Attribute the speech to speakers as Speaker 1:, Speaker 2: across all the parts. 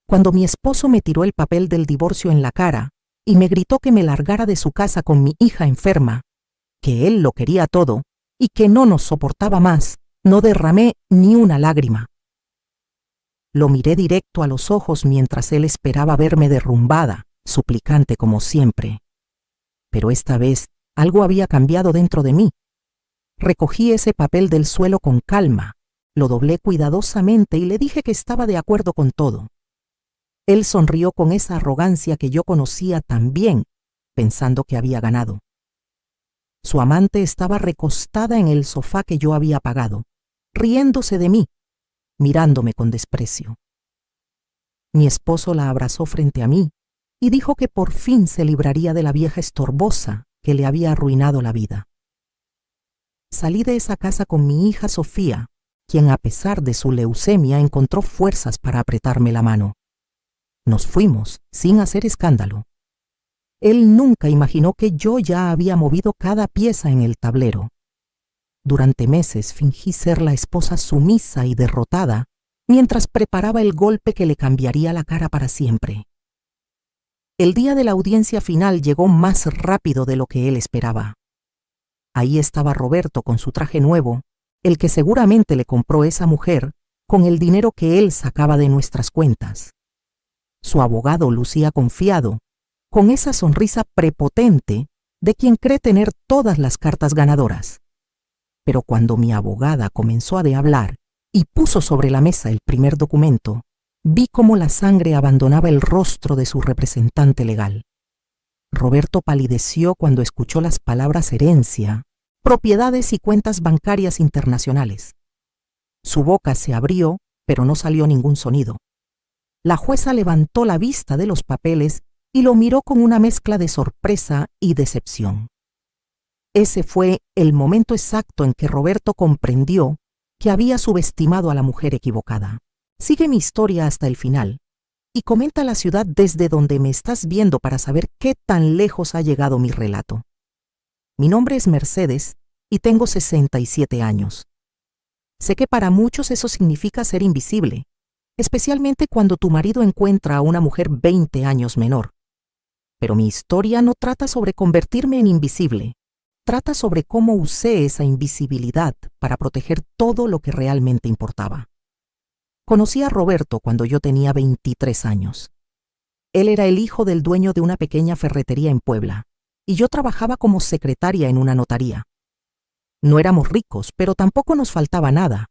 Speaker 1: cuando mi esposo me tiró el papel del divorcio en la cara y me gritó que me largara de su casa con mi hija enferma, que él lo quería todo y que no nos soportaba más, no derramé ni una lágrima. Lo miré directo a los ojos mientras él esperaba verme derrumbada, suplicante como siempre. Pero esta vez algo había cambiado dentro de mí. Recogí ese papel del suelo con calma, lo doblé cuidadosamente y le dije que estaba de acuerdo con todo. Él sonrió con esa arrogancia que yo conocía tan bien, pensando que había ganado. Su amante estaba recostada en el sofá que yo había pagado, riéndose de mí, mirándome con desprecio. Mi esposo la abrazó frente a mí y dijo que por fin se libraría de la vieja estorbosa que le había arruinado la vida. Salí de esa casa con mi hija Sofía, quien a pesar de su leucemia encontró fuerzas para apretarme la mano. Nos fuimos sin hacer escándalo. Él nunca imaginó que yo ya había movido cada pieza en el tablero. Durante meses fingí ser la esposa sumisa y derrotada, mientras preparaba el golpe que le cambiaría la cara para siempre. El día de la audiencia final llegó más rápido de lo que él esperaba. Ahí estaba Roberto con su traje nuevo, el que seguramente le compró esa mujer con el dinero que él sacaba de nuestras cuentas. Su abogado lucía confiado, con esa sonrisa prepotente de quien cree tener todas las cartas ganadoras. Pero cuando mi abogada comenzó a hablar y puso sobre la mesa el primer documento, vi cómo la sangre abandonaba el rostro de su representante legal. Roberto palideció cuando escuchó las palabras herencia, propiedades y cuentas bancarias internacionales. Su boca se abrió, pero no salió ningún sonido. La jueza levantó la vista de los papeles y lo miró con una mezcla de sorpresa y decepción. Ese fue el momento exacto en que Roberto comprendió que había subestimado a la mujer equivocada. Sigue mi historia hasta el final y comenta la ciudad desde donde me estás viendo para saber qué tan lejos ha llegado mi relato. Mi nombre es Mercedes y tengo 67 años. Sé que para muchos eso significa ser invisible, especialmente cuando tu marido encuentra a una mujer 20 años menor. Pero mi historia no trata sobre convertirme en invisible. Trata sobre cómo usé esa invisibilidad para proteger todo lo que realmente importaba. Conocí a Roberto cuando yo tenía 23 años. Él era el hijo del dueño de una pequeña ferretería en Puebla, y yo trabajaba como secretaria en una notaría. No éramos ricos, pero tampoco nos faltaba nada.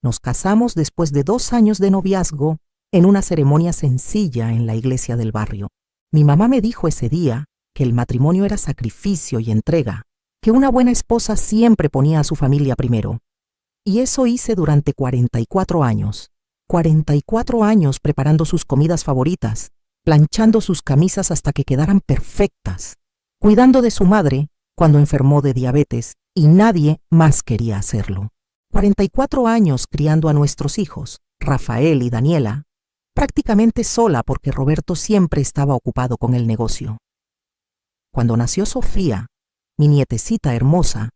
Speaker 1: Nos casamos después de 2 años de noviazgo en una ceremonia sencilla en la iglesia del barrio. Mi mamá me dijo ese día que el matrimonio era sacrificio y entrega, que una buena esposa siempre ponía a su familia primero. Y eso hice durante 44 años. 44 años preparando sus comidas favoritas, planchando sus camisas hasta que quedaran perfectas, cuidando de su madre cuando enfermó de diabetes y nadie más quería hacerlo. 44 años criando a nuestros hijos, Rafael y Daniela, prácticamente sola porque Roberto siempre estaba ocupado con el negocio. Cuando nació Sofía, mi nietecita hermosa,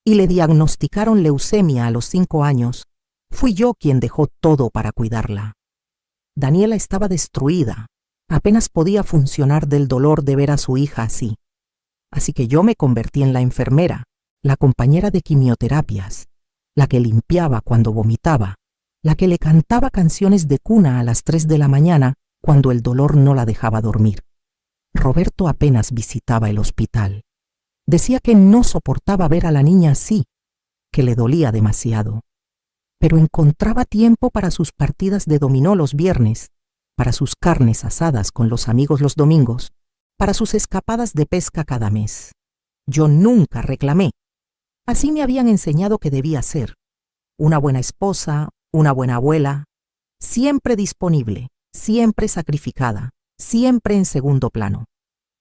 Speaker 1: y le diagnosticaron leucemia a los 5 años, fui yo quien dejó todo para cuidarla. Daniela estaba destruida, apenas podía funcionar del dolor de ver a su hija así. Así que yo me convertí en la enfermera, la compañera de quimioterapias, la que limpiaba cuando vomitaba, la que le cantaba canciones de cuna a las 3 de la mañana cuando el dolor no la dejaba dormir. Roberto apenas visitaba el hospital. Decía que no soportaba ver a la niña así, que le dolía demasiado. Pero encontraba tiempo para sus partidas de dominó los viernes, para sus carnes asadas con los amigos los domingos, para sus escapadas de pesca cada mes. Yo nunca reclamé. Así me habían enseñado que debía ser. Una buena esposa, una buena abuela, siempre disponible, siempre sacrificada, siempre en segundo plano.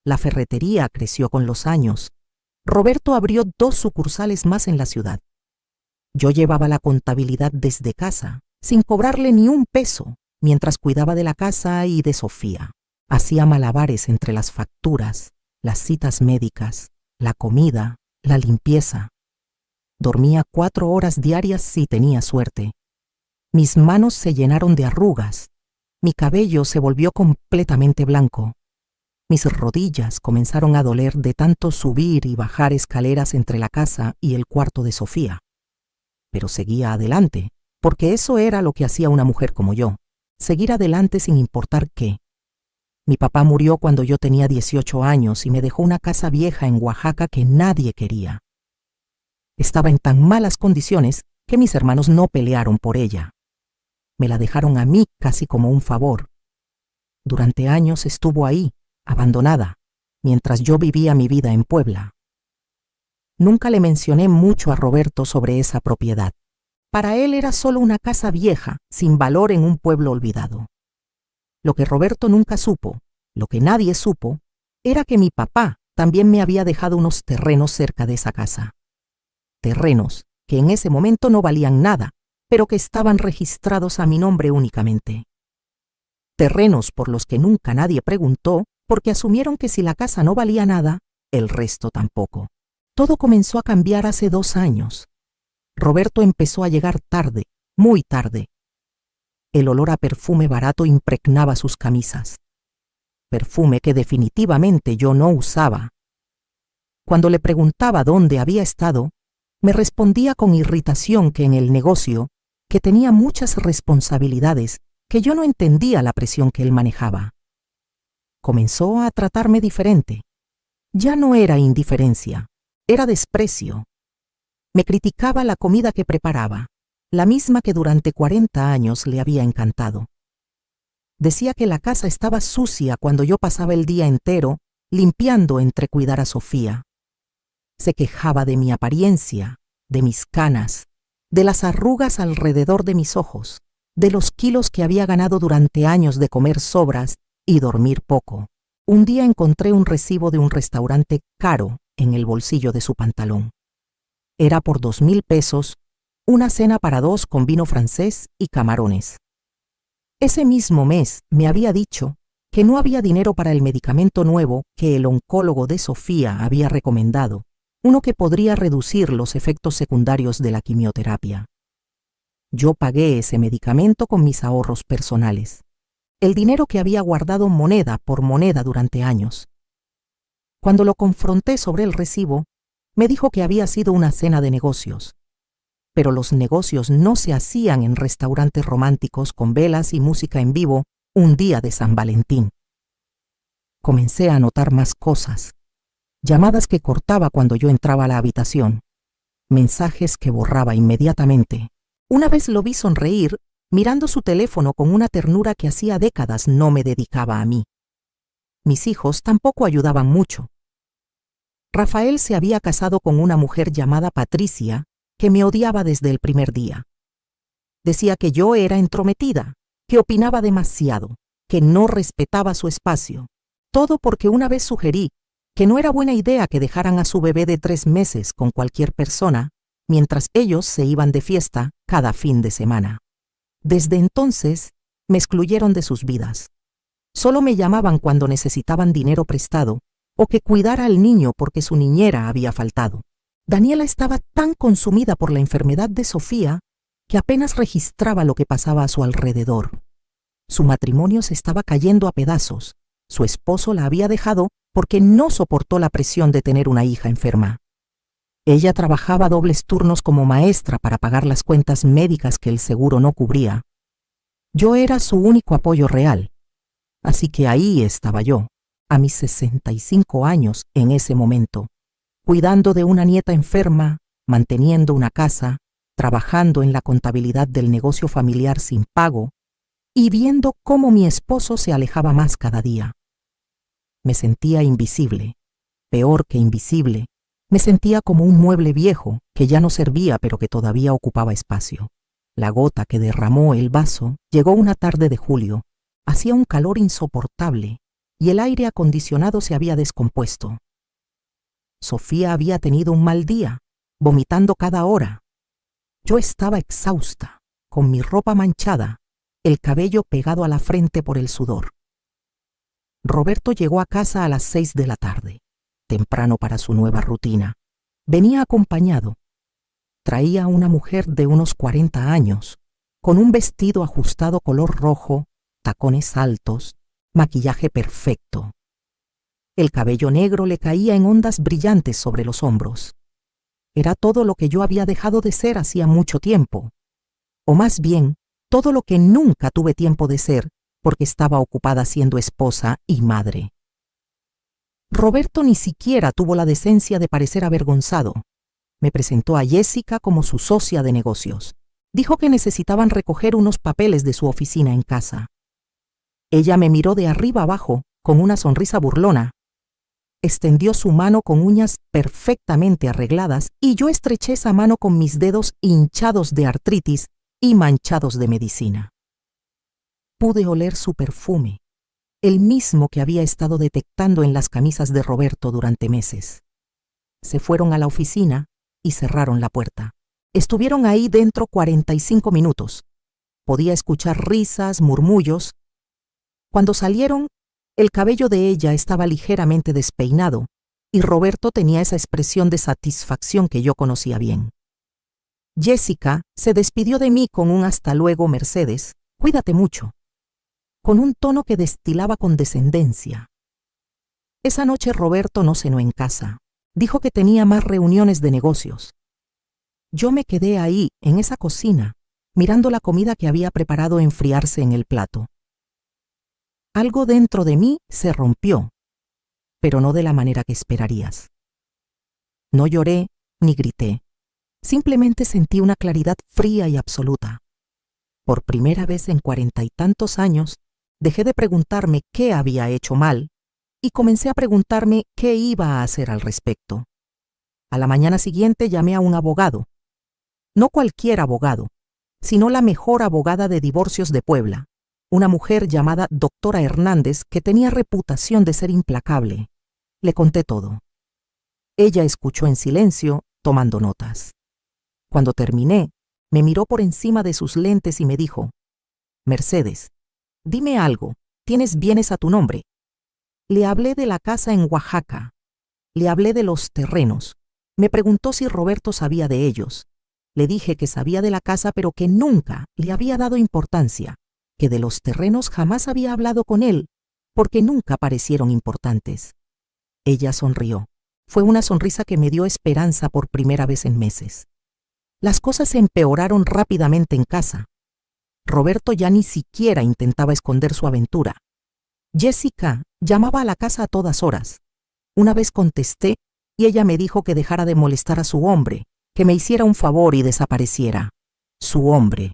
Speaker 1: La ferretería creció con los años. Roberto abrió 2 sucursales más en la ciudad. Yo llevaba la contabilidad desde casa, sin cobrarle ni un peso, mientras cuidaba de la casa y de Sofía. Hacía malabares entre las facturas, las citas médicas, la comida, la limpieza. Dormía 4 horas diarias si tenía suerte. Mis manos se llenaron de arrugas. Mi cabello se volvió completamente blanco. Mis rodillas comenzaron a doler de tanto subir y bajar escaleras entre la casa y el cuarto de Sofía. Pero seguía adelante, porque eso era lo que hacía una mujer como yo, seguir adelante sin importar qué. Mi papá murió cuando yo tenía 18 años y me dejó una casa vieja en Oaxaca que nadie quería. Estaba en tan malas condiciones que mis hermanos no pelearon por ella. Me la dejaron a mí casi como un favor. Durante años estuvo ahí, abandonada, mientras yo vivía mi vida en Puebla. Nunca le mencioné mucho a Roberto sobre esa propiedad. Para él era solo una casa vieja, sin valor en un pueblo olvidado. Lo que Roberto nunca supo, lo que nadie supo, era que mi papá también me había dejado unos terrenos cerca de esa casa. Terrenos que en ese momento no valían nada, pero que estaban registrados a mi nombre únicamente. Terrenos por los que nunca nadie preguntó, porque asumieron que si la casa no valía nada, el resto tampoco. Todo comenzó a cambiar hace 2 años. Roberto empezó a llegar tarde, muy tarde. El olor a perfume barato impregnaba sus camisas. Perfume que definitivamente yo no usaba. Cuando le preguntaba dónde había estado, me respondía con irritación que en el negocio, que tenía muchas responsabilidades, que yo no entendía la presión que él manejaba. Comenzó a tratarme diferente. Ya no era indiferencia, era desprecio. Me criticaba la comida que preparaba, la misma que durante 40 años le había encantado. Decía que la casa estaba sucia cuando yo pasaba el día entero limpiando entre cuidar a Sofía. Se quejaba de mi apariencia, de mis canas, de las arrugas alrededor de mis ojos, de los kilos que había ganado durante años de comer sobras y dormir poco. Un día encontré un recibo de un restaurante caro en el bolsillo de su pantalón. Era por 2,000 pesos, una cena para 2 con vino francés y camarones. Ese mismo mes me había dicho que no había dinero para el medicamento nuevo que el oncólogo de Sofía había recomendado, uno que podría reducir los efectos secundarios de la quimioterapia. Yo pagué ese medicamento con mis ahorros personales, el dinero que había guardado moneda por moneda durante años. Cuando lo confronté sobre el recibo, me dijo que había sido una cena de negocios. Pero los negocios no se hacían en restaurantes románticos con velas y música en vivo un día de San Valentín. Comencé a notar más cosas. Llamadas que cortaba cuando yo entraba a la habitación. Mensajes que borraba inmediatamente. Una vez lo vi sonreír, mirando su teléfono con una ternura que hacía décadas no me dedicaba a mí. Mis hijos tampoco ayudaban mucho. Rafael se había casado con una mujer llamada Patricia, que me odiaba desde el primer día. Decía que yo era entrometida, que opinaba demasiado, que no respetaba su espacio. Todo porque una vez sugerí que no era buena idea que dejaran a su bebé de 3 meses con cualquier persona, mientras ellos se iban de fiesta cada fin de semana. Desde entonces, me excluyeron de sus vidas. Solo me llamaban cuando necesitaban dinero prestado o que cuidara al niño porque su niñera había faltado. Daniela estaba tan consumida por la enfermedad de Sofía que apenas registraba lo que pasaba a su alrededor. Su matrimonio se estaba cayendo a pedazos. Su esposo la había dejado porque no soportó la presión de tener una hija enferma. Ella trabajaba dobles turnos como maestra para pagar las cuentas médicas que el seguro no cubría. Yo era su único apoyo real. Así que ahí estaba yo, a mis 65 años en ese momento, cuidando de una nieta enferma, manteniendo una casa, trabajando en la contabilidad del negocio familiar sin pago y viendo cómo mi esposo se alejaba más cada día. Me sentía invisible, peor que invisible. Me sentía como un mueble viejo que ya no servía pero que todavía ocupaba espacio. La gota que derramó el vaso llegó una tarde de julio. Hacía un calor insoportable y el aire acondicionado se había descompuesto. Sofía había tenido un mal día, vomitando cada hora. Yo estaba exhausta, con mi ropa manchada, el cabello pegado a la frente por el sudor. Roberto llegó a casa a las 6 de la tarde, temprano para su nueva rutina. Venía acompañado. Traía a una mujer de unos 40 años, con un vestido ajustado color rojo, tacones altos, maquillaje perfecto. El cabello negro le caía en ondas brillantes sobre los hombros. Era todo lo que yo había dejado de ser hacía mucho tiempo, o más bien, todo lo que nunca tuve tiempo de ser porque estaba ocupada siendo esposa y madre. Roberto ni siquiera tuvo la decencia de parecer avergonzado. Me presentó a Jessica como su socia de negocios. Dijo que necesitaban recoger unos papeles de su oficina en casa. Ella me miró de arriba abajo con una sonrisa burlona. Extendió su mano con uñas perfectamente arregladas y yo estreché esa mano con mis dedos hinchados de artritis y manchados de medicina. Pude oler su perfume, el mismo que había estado detectando en las camisas de Roberto durante meses. Se fueron a la oficina y cerraron la puerta. Estuvieron ahí dentro 45 minutos. Podía escuchar risas, murmullos. Cuando salieron, el cabello de ella estaba ligeramente despeinado y Roberto tenía esa expresión de satisfacción que yo conocía bien. Jessica se despidió de mí con un hasta luego, Mercedes, cuídate mucho, con un tono que destilaba condescendencia. Esa noche Roberto no cenó en casa. Dijo que tenía más reuniones de negocios. Yo me quedé ahí, en esa cocina, mirando la comida que había preparado enfriarse en el plato. Algo dentro de mí se rompió, pero no de la manera que esperarías. No lloré ni grité. Simplemente sentí una claridad fría y absoluta. Por primera vez en 40 y tantos años, dejé de preguntarme qué había hecho mal y comencé a preguntarme qué iba a hacer al respecto. A la mañana siguiente llamé a un abogado. No cualquier abogado, sino la mejor abogada de divorcios de Puebla, una mujer llamada Doctora Hernández que tenía reputación de ser implacable. Le conté todo. Ella escuchó en silencio, tomando notas. Cuando terminé, me miró por encima de sus lentes y me dijo: Mercedes, dime algo, ¿tienes bienes a tu nombre? Le hablé de la casa en Oaxaca. Le hablé de los terrenos. Me preguntó si Roberto sabía de ellos. Le dije que sabía de la casa pero que nunca le había dado importancia, que de los terrenos jamás había hablado con él, porque nunca parecieron importantes. Ella sonrió. Fue una sonrisa que me dio esperanza por primera vez en meses. Las cosas se empeoraron rápidamente en casa. Roberto ya ni siquiera intentaba esconder su aventura. Jessica llamaba a la casa a todas horas. Una vez contesté y ella me dijo que dejara de molestar a su hombre, que me hiciera un favor y desapareciera. Su hombre.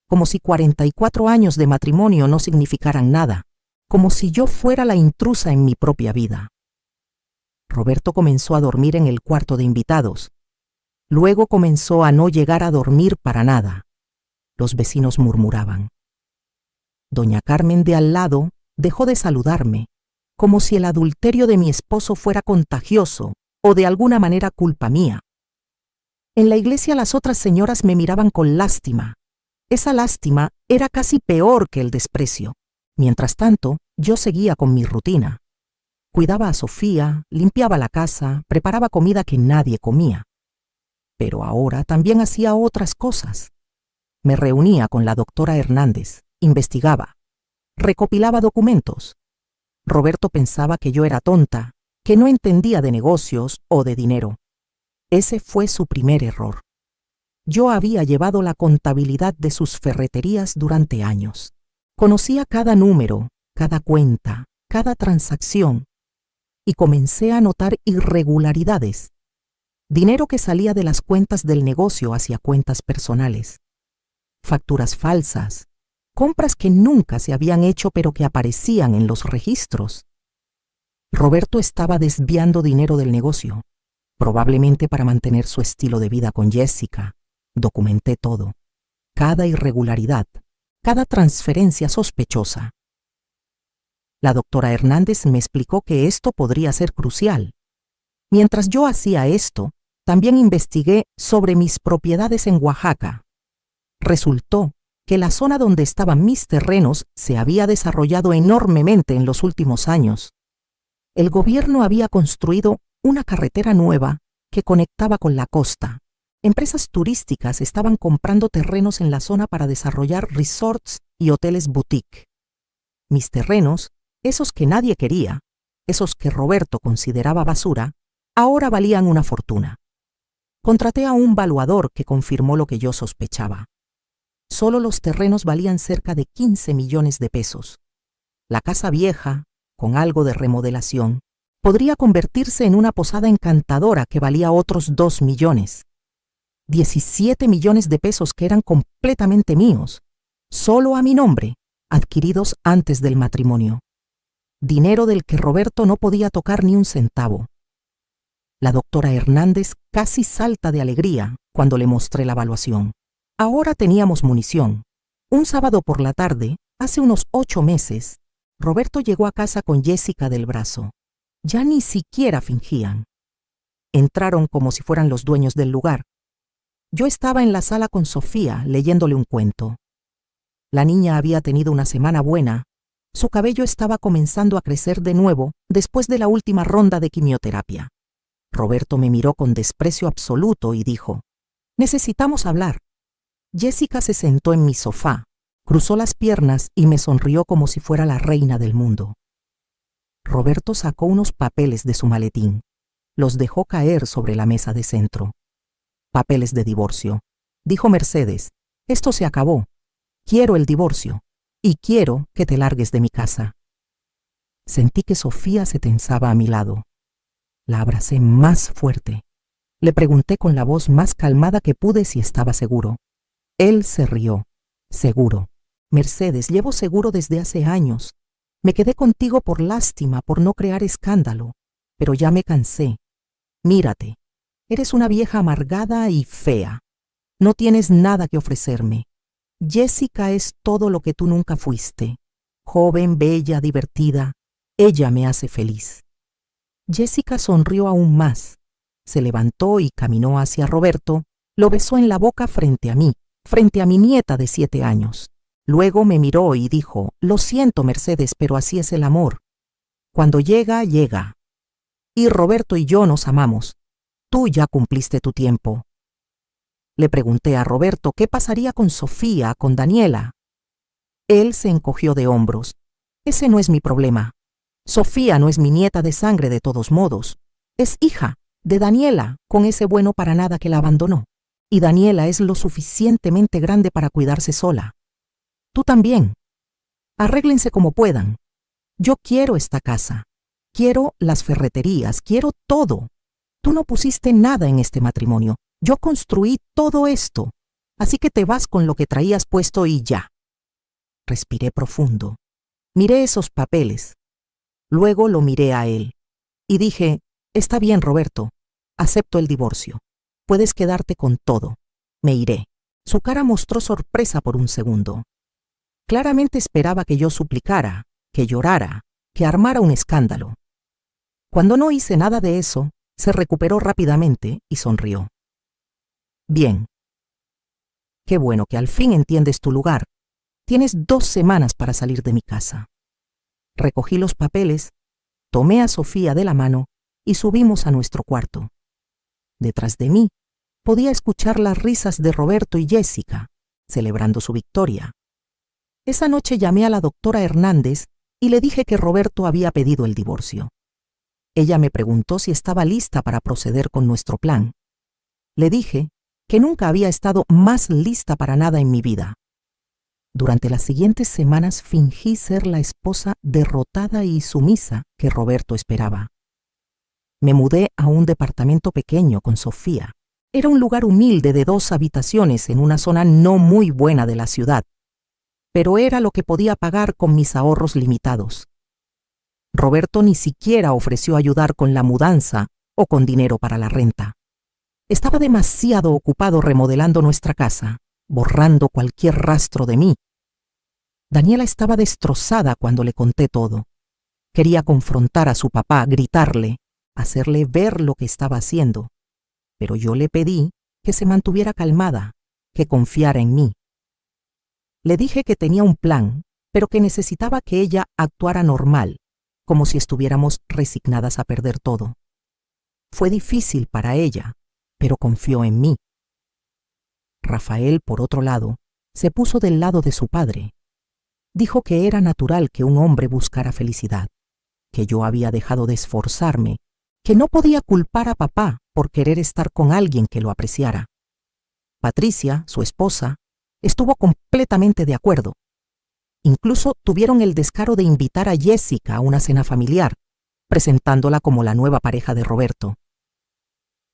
Speaker 1: Como si 44 años de matrimonio no significaran nada, como si yo fuera la intrusa en mi propia vida. Roberto comenzó a dormir en el cuarto de invitados. Luego comenzó a no llegar a dormir para nada. Los vecinos murmuraban. Doña Carmen de al lado dejó de saludarme, como si el adulterio de mi esposo fuera contagioso o de alguna manera culpa mía. En la iglesia las otras señoras me miraban con lástima. Esa lástima era casi peor que el desprecio. Mientras tanto, yo seguía con mi rutina. Cuidaba a Sofía, limpiaba la casa, preparaba comida que nadie comía. Pero ahora también hacía otras cosas. Me reunía con la doctora Hernández, investigaba, recopilaba documentos. Roberto pensaba que yo era tonta, que no entendía de negocios o de dinero. Ese fue su primer error. Yo había llevado la contabilidad de sus ferreterías durante años. Conocía cada número, cada cuenta, cada transacción, y comencé a notar irregularidades. Dinero que salía de las cuentas del negocio hacia cuentas personales. Facturas falsas, compras que nunca se habían hecho pero que aparecían en los registros. Roberto estaba desviando dinero del negocio, probablemente para mantener su estilo de vida con Jessica. Documenté todo, cada irregularidad, cada transferencia sospechosa. La doctora Hernández me explicó que esto podría ser crucial. Mientras yo hacía esto, también investigué sobre mis propiedades en Oaxaca. Resultó que la zona donde estaban mis terrenos se había desarrollado enormemente en los últimos años. El gobierno había construido una carretera nueva que conectaba con la costa. Empresas turísticas estaban comprando terrenos en la zona para desarrollar resorts y hoteles boutique. Mis terrenos, esos que nadie quería, esos que Roberto consideraba basura, ahora valían una fortuna. Contraté a un valuador que confirmó lo que yo sospechaba. Solo los terrenos valían cerca de 15 millones de pesos. La casa vieja, con algo de remodelación, podría convertirse en una posada encantadora que valía otros 2 millones. 17 millones de pesos que eran completamente míos, solo a mi nombre, adquiridos antes del matrimonio. Dinero del que Roberto no podía tocar ni un centavo. La doctora Hernández casi salta de alegría cuando le mostré la evaluación. Ahora teníamos munición. Un sábado por la tarde, hace unos 8 meses, Roberto llegó a casa con Jessica del brazo. Ya ni siquiera fingían. Entraron como si fueran los dueños del lugar. Yo estaba en la sala con Sofía leyéndole un cuento. La niña había tenido una semana buena. Su cabello estaba comenzando a crecer de nuevo después de la última ronda de quimioterapia. Roberto me miró con desprecio absoluto y dijo: «Necesitamos hablar». Jessica se sentó en mi sofá, cruzó las piernas y me sonrió como si fuera la reina del mundo. Roberto sacó unos papeles de su maletín. Los dejó caer sobre la mesa de centro. «Papeles de divorcio», dijo Mercedes. «Esto se acabó. Quiero el divorcio y quiero que te largues de mi casa». Sentí que Sofía se tensaba a mi lado. La abracé más fuerte. Le pregunté con la voz más calmada que pude si estaba seguro. Él se rió. «Seguro. Mercedes, llevo seguro desde hace años. Me quedé contigo por lástima, por no crear escándalo. Pero ya me cansé. Mírate. Eres una vieja amargada y fea. No tienes nada que ofrecerme. Jessica es todo lo que tú nunca fuiste. Joven, bella, divertida. Ella me hace feliz». Jessica sonrió aún más. Se levantó y caminó hacia Roberto. Lo besó en la boca frente a mí, frente a mi nieta de 7 años. Luego me miró y dijo: «Lo siento, Mercedes, pero así es el amor. Cuando llega, llega. Y Roberto y yo nos amamos. Tú ya cumpliste tu tiempo». Le pregunté a Roberto qué pasaría con Sofía, con Daniela. Él se encogió de hombros. «Ese no es mi problema. Sofía no es mi nieta de sangre de todos modos. Es hija de Daniela, con ese bueno para nada que la abandonó. Y Daniela es lo suficientemente grande para cuidarse sola. Tú también. Arréglense como puedan. Yo quiero esta casa. Quiero las ferreterías. Quiero todo. Tú no pusiste nada en este matrimonio. Yo construí todo esto. Así que te vas con lo que traías puesto y ya». Respiré profundo. Miré esos papeles. Luego lo miré a él. Y dije: «Está bien, Roberto. Acepto el divorcio. Puedes quedarte con todo. Me iré». Su cara mostró sorpresa por un segundo. Claramente esperaba que yo suplicara, que llorara, que armara un escándalo. Cuando no hice nada de eso, se recuperó rápidamente y sonrió. «Bien. Qué bueno que al fin entiendes tu lugar. Tienes 2 semanas para salir de mi casa». Recogí los papeles, tomé a Sofía de la mano y subimos a nuestro cuarto. Detrás de mí podía escuchar las risas de Roberto y Jessica, celebrando su victoria. Esa noche llamé a la doctora Hernández y le dije que Roberto había pedido el divorcio. Ella me preguntó si estaba lista para proceder con nuestro plan. Le dije que nunca había estado más lista para nada en mi vida. Durante las siguientes semanas fingí ser la esposa derrotada y sumisa que Roberto esperaba. Me mudé a un departamento pequeño con Sofía. Era un lugar humilde de 2 habitaciones en una zona no muy buena de la ciudad, pero era lo que podía pagar con mis ahorros limitados. Roberto ni siquiera ofreció ayudar con la mudanza o con dinero para la renta. Estaba demasiado ocupado remodelando nuestra casa, borrando cualquier rastro de mí. Daniela estaba destrozada cuando le conté todo. Quería confrontar a su papá, gritarle, hacerle ver lo que estaba haciendo. Pero yo le pedí que se mantuviera calmada, que confiara en mí. Le dije que tenía un plan, pero que necesitaba que ella actuara normal, como si estuviéramos resignadas a perder todo. Fue difícil para ella, pero confió en mí. Rafael, por otro lado, se puso del lado de su padre. Dijo que era natural que un hombre buscara felicidad, que yo había dejado de esforzarme, que no podía culpar a papá por querer estar con alguien que lo apreciara. Patricia, su esposa, estuvo completamente de acuerdo. Incluso tuvieron el descaro de invitar a Jessica a una cena familiar, presentándola como la nueva pareja de Roberto.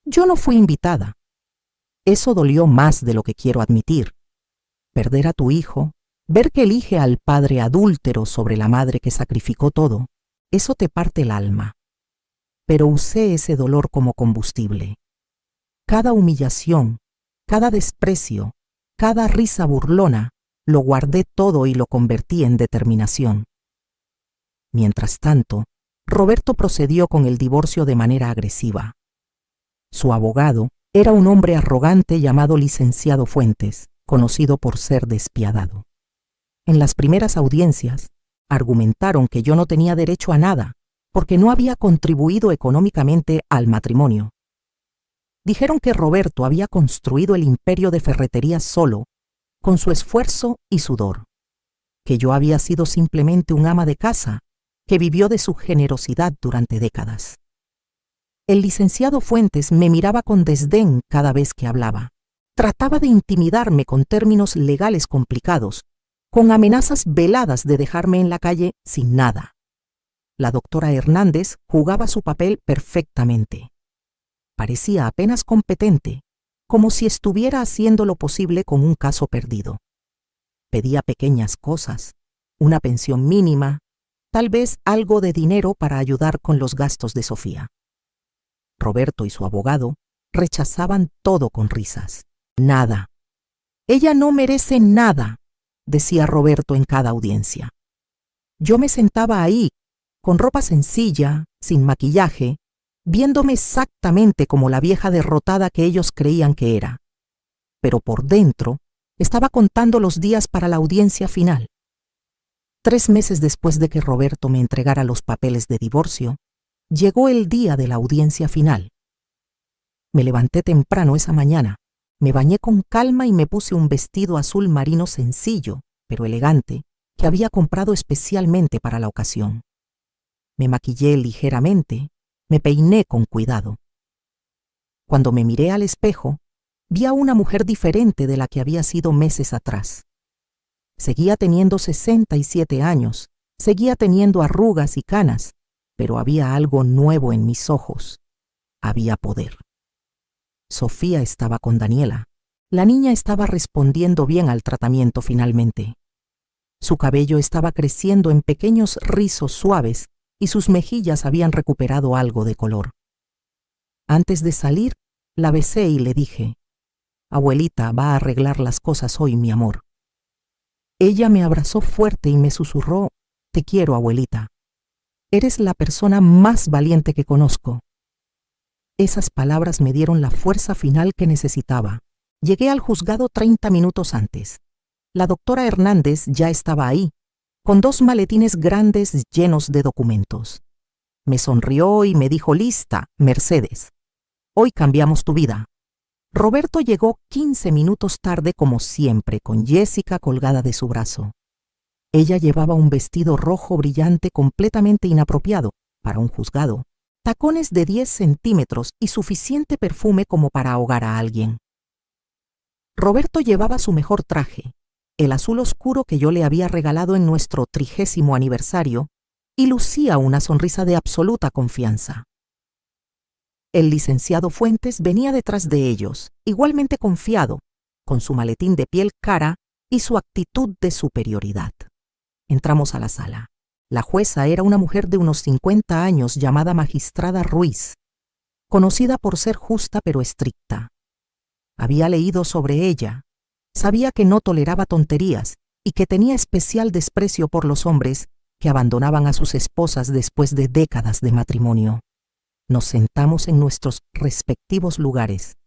Speaker 1: Yo no fui invitada. Eso dolió más de lo que quiero admitir. Perder a tu hijo, ver que elige al padre adúltero sobre la madre que sacrificó todo, eso te parte el alma. Pero usé ese dolor como combustible. Cada humillación, cada desprecio, cada risa burlona, lo guardé todo y lo convertí en determinación. Mientras tanto, Roberto procedió con el divorcio de manera agresiva. Su abogado era un hombre arrogante llamado licenciado Fuentes, conocido por ser despiadado. En las primeras audiencias, argumentaron que yo no tenía derecho a nada, porque no había contribuido económicamente al matrimonio. Dijeron que Roberto había construido el imperio de ferretería solo, con su esfuerzo y sudor, que yo había sido simplemente un ama de casa, que vivió de su generosidad durante décadas. El licenciado Fuentes me miraba con desdén cada vez que hablaba. Trataba de intimidarme con términos legales complicados, con amenazas veladas de dejarme en la calle sin nada. La doctora Hernández jugaba su papel perfectamente. Parecía apenas competente, como si estuviera haciendo lo posible con un caso perdido. Pedía pequeñas cosas, una pensión mínima, tal vez algo de dinero para ayudar con los gastos de Sofía. Roberto y su abogado rechazaban todo con risas. Nada. Ella no merece nada, decía Roberto en cada audiencia. Yo me sentaba ahí, con ropa sencilla, sin maquillaje, viéndome exactamente como la vieja derrotada que ellos creían que era. Pero por dentro, estaba contando los días para la audiencia final. 3 meses después de que Roberto me entregara los papeles de divorcio, llegó el día de la audiencia final. Me levanté temprano esa mañana, me bañé con calma y me puse un vestido azul marino sencillo, pero elegante, que había comprado especialmente para la ocasión. Me maquillé ligeramente, me peiné con cuidado. Cuando me miré al espejo, vi a una mujer diferente de la que había sido meses atrás. Seguía teniendo 67 años, seguía teniendo arrugas y canas, pero había algo nuevo en mis ojos. Había poder. Sofía estaba con Daniela. La niña estaba respondiendo bien al tratamiento finalmente. Su cabello estaba creciendo en pequeños rizos suaves y sus mejillas habían recuperado algo de color. Antes de salir, la besé y le dije: «Abuelita va a arreglar las cosas hoy, mi amor». Ella me abrazó fuerte y me susurró: «Te quiero, abuelita. Eres la persona más valiente que conozco». Esas palabras me dieron la fuerza final que necesitaba. Llegué al juzgado 30 minutos antes. La doctora Hernández ya estaba ahí, con 2 maletines grandes llenos de documentos. Me sonrió y me dijo: «Lista, Mercedes. Hoy cambiamos tu vida». Roberto llegó 15 minutos tarde como siempre, con Jessica colgada de su brazo. Ella llevaba un vestido rojo brillante completamente inapropiado para un juzgado, tacones de 10 centímetros y suficiente perfume como para ahogar a alguien. Roberto llevaba su mejor traje, el azul oscuro que yo le había regalado en nuestro 30º aniversario, y lucía una sonrisa de absoluta confianza. El licenciado Fuentes venía detrás de ellos, igualmente confiado, con su maletín de piel cara y su actitud de superioridad. Entramos a la sala. La jueza era una mujer de unos 50 años llamada Magistrada Ruiz, conocida por ser justa pero estricta. Había leído sobre ella, sabía que no toleraba tonterías y que tenía especial desprecio por los hombres que abandonaban a sus esposas después de décadas de matrimonio. Nos sentamos en nuestros respectivos lugares.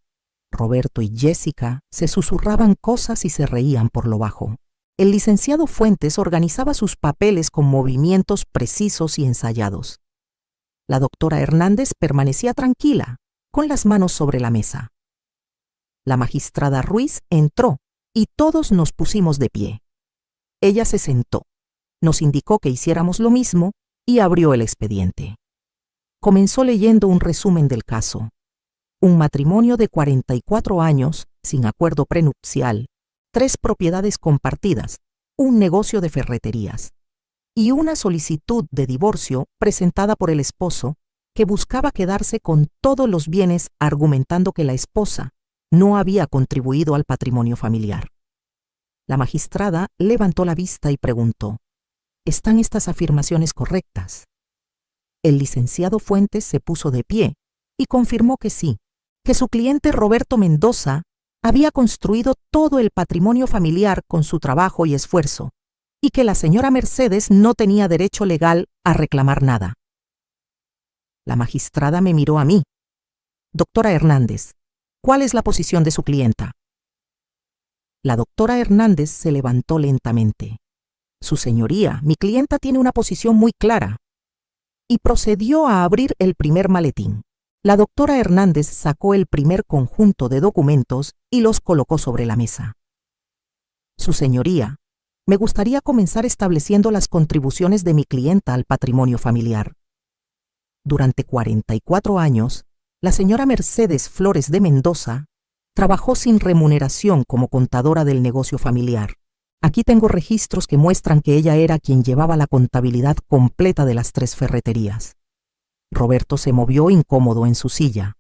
Speaker 1: Roberto y Jessica se susurraban cosas y se reían por lo bajo. El licenciado Fuentes organizaba sus papeles con movimientos precisos y ensayados. La doctora Hernández permanecía tranquila, con las manos sobre la mesa. La magistrada Ruiz entró y todos nos pusimos de pie. Ella se sentó, Nos indicó que hiciéramos lo mismo y abrió el expediente. Comenzó leyendo un resumen del caso. Un matrimonio de 44 años, sin acuerdo prenupcial, 3 propiedades compartidas, un negocio de ferreterías y una solicitud de divorcio presentada por el esposo que buscaba quedarse con todos los bienes argumentando que la esposa no había contribuido al patrimonio familiar. La magistrada levantó la vista y preguntó: ¿están estas afirmaciones correctas? El licenciado Fuentes se puso de pie y confirmó que sí, que su cliente Roberto Mendoza había construido todo el patrimonio familiar con su trabajo y esfuerzo, y que la señora Mercedes no tenía derecho legal a reclamar nada. La magistrada me miró a mí. Doctora Hernández, ¿cuál es la posición de su clienta? La doctora Hernández se levantó lentamente. Su señoría, mi clienta tiene una posición muy clara. Y procedió a abrir el primer maletín. La doctora Hernández sacó el primer conjunto de documentos y los colocó sobre la mesa. Su señoría, me gustaría comenzar estableciendo las contribuciones de mi clienta al patrimonio familiar. Durante 44 años, la señora Mercedes Flores de Mendoza trabajó sin remuneración como contadora del negocio familiar. Aquí tengo registros que muestran que ella era quien llevaba la contabilidad completa de las 3 ferreterías. Roberto se movió incómodo en su silla.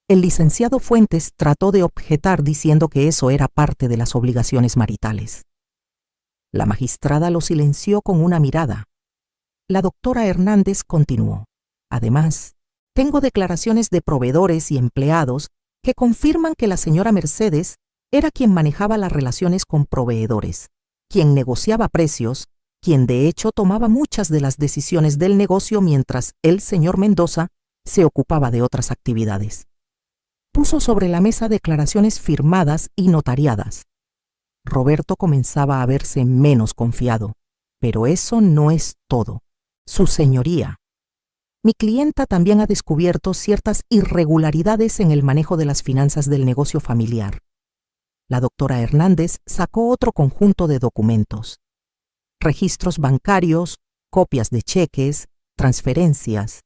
Speaker 1: El licenciado Fuentes trató de objetar diciendo que eso era parte de las obligaciones maritales. La magistrada lo silenció con una mirada. La doctora Hernández continuó: además, tengo declaraciones de proveedores y empleados que confirman que la señora Mercedes era quien manejaba las relaciones con proveedores, quien negociaba precios, quien de hecho tomaba muchas de las decisiones del negocio mientras el señor Mendoza se ocupaba de otras actividades. Puso sobre la mesa declaraciones firmadas y notariadas. Roberto comenzaba a verse menos confiado, pero eso no es todo. Su señoría, mi clienta también ha descubierto ciertas irregularidades en el manejo de las finanzas del negocio familiar. La doctora Hernández sacó otro conjunto de documentos: registros bancarios, copias de cheques, transferencias.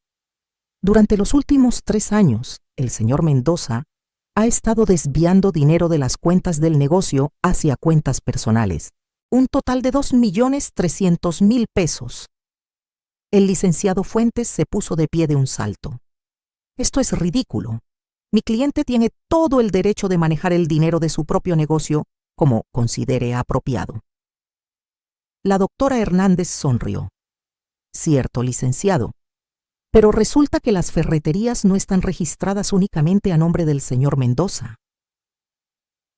Speaker 1: Durante los últimos 3 años, el señor Mendoza ha estado desviando dinero de las cuentas del negocio hacia cuentas personales, un total de 2.300.000 pesos. El licenciado Fuentes se puso de pie de un salto. Esto es ridículo. Mi cliente tiene todo el derecho de manejar el dinero de su propio negocio como considere apropiado. La doctora Hernández sonrió. Cierto, licenciado, pero resulta que las ferreterías no están registradas únicamente a nombre del señor Mendoza.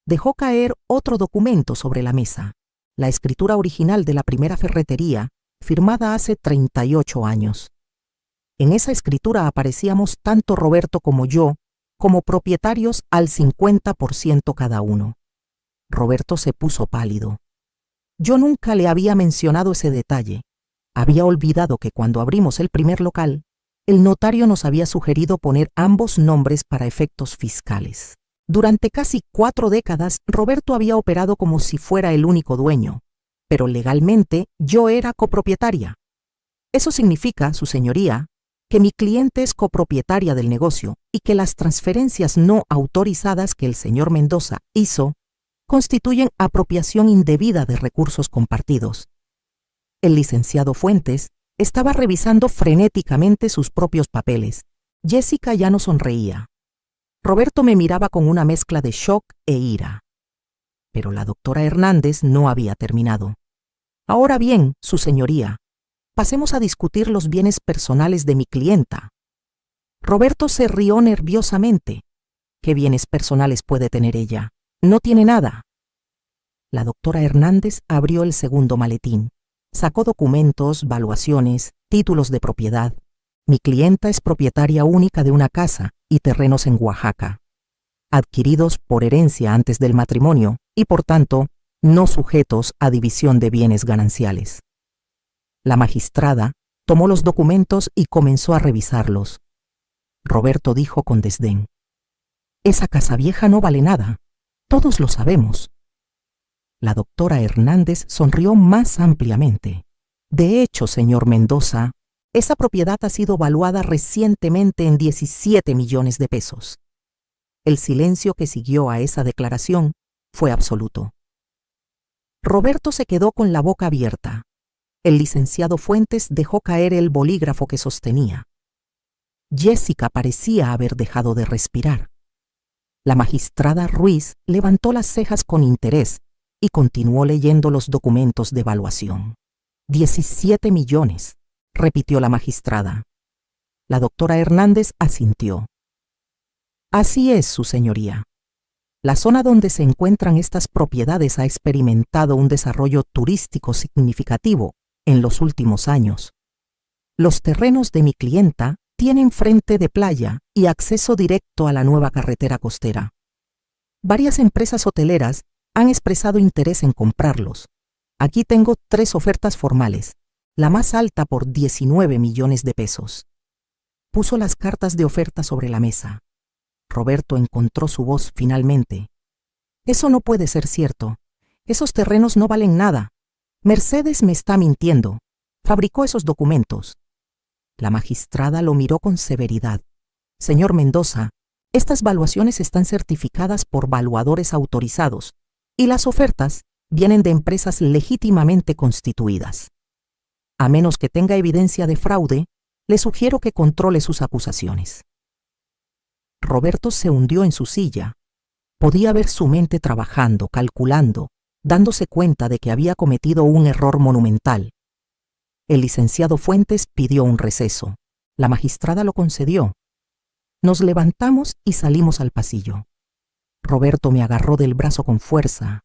Speaker 1: Dejó caer otro documento sobre la mesa, la escritura original de la primera ferretería, firmada hace 38 años. En esa escritura aparecíamos tanto Roberto como yo, como propietarios al 50% cada uno. Roberto se puso pálido. Yo nunca le había mencionado ese detalle. Había olvidado que cuando abrimos el primer local, el notario nos había sugerido poner ambos nombres para efectos fiscales. Durante casi 4 décadas, Roberto había operado como si fuera el único dueño, pero legalmente yo era copropietaria. Eso significa, su señoría, que mi cliente es copropietaria del negocio y que las transferencias no autorizadas que el señor Mendoza hizo constituyen apropiación indebida de recursos compartidos. El licenciado Fuentes estaba revisando frenéticamente sus propios papeles. Jessica ya no sonreía. Roberto me miraba con una mezcla de shock e ira. Pero la doctora Hernández no había terminado. Ahora bien, su señoría, pasemos a discutir los bienes personales de mi clienta. Roberto se rió nerviosamente. ¿Qué bienes personales puede tener ella? No tiene nada. La doctora Hernández abrió el segundo maletín. Sacó documentos, valuaciones, títulos de propiedad. Mi clienta es propietaria única de una casa y terrenos en Oaxaca, adquiridos por herencia antes del matrimonio y, por tanto, no sujetos a división de bienes gananciales. La magistrada tomó los documentos y comenzó a revisarlos. Roberto dijo con desdén: «Esa casa vieja no vale nada. Todos lo sabemos». La doctora Hernández sonrió más ampliamente. De hecho, señor Mendoza, esa propiedad ha sido valuada recientemente en 17 millones de pesos. El silencio que siguió a esa declaración fue absoluto. Roberto se quedó con la boca abierta. El licenciado Fuentes dejó caer el bolígrafo que sostenía. Jessica parecía haber dejado de respirar. La magistrada Ruiz levantó las cejas con interés y continuó leyendo los documentos de evaluación. 17 millones, repitió la magistrada. La doctora Hernández asintió. Así es, su señoría. La zona donde se encuentran estas propiedades ha experimentado un desarrollo turístico significativo en los últimos años. Los terrenos de mi clienta tienen frente de playa y acceso directo a la nueva carretera costera. Varias empresas hoteleras han expresado interés en comprarlos. Aquí tengo 3 ofertas formales, la más alta por 19 millones de pesos. Puso las cartas de oferta sobre la mesa. Roberto encontró su voz finalmente. Eso no puede ser cierto. Esos terrenos no valen nada. Mercedes me está mintiendo. Fabricó esos documentos. La magistrada lo miró con severidad. Señor Mendoza, estas valuaciones están certificadas por valuadores autorizados y las ofertas vienen de empresas legítimamente constituidas. A menos que tenga evidencia de fraude, le sugiero que controle sus acusaciones. Roberto se hundió en su silla. Podía ver su mente trabajando, calculando, dándose cuenta de que había cometido un error monumental. El licenciado Fuentes pidió un receso. La magistrada lo concedió. Nos levantamos y salimos al pasillo. Roberto me agarró del brazo con fuerza.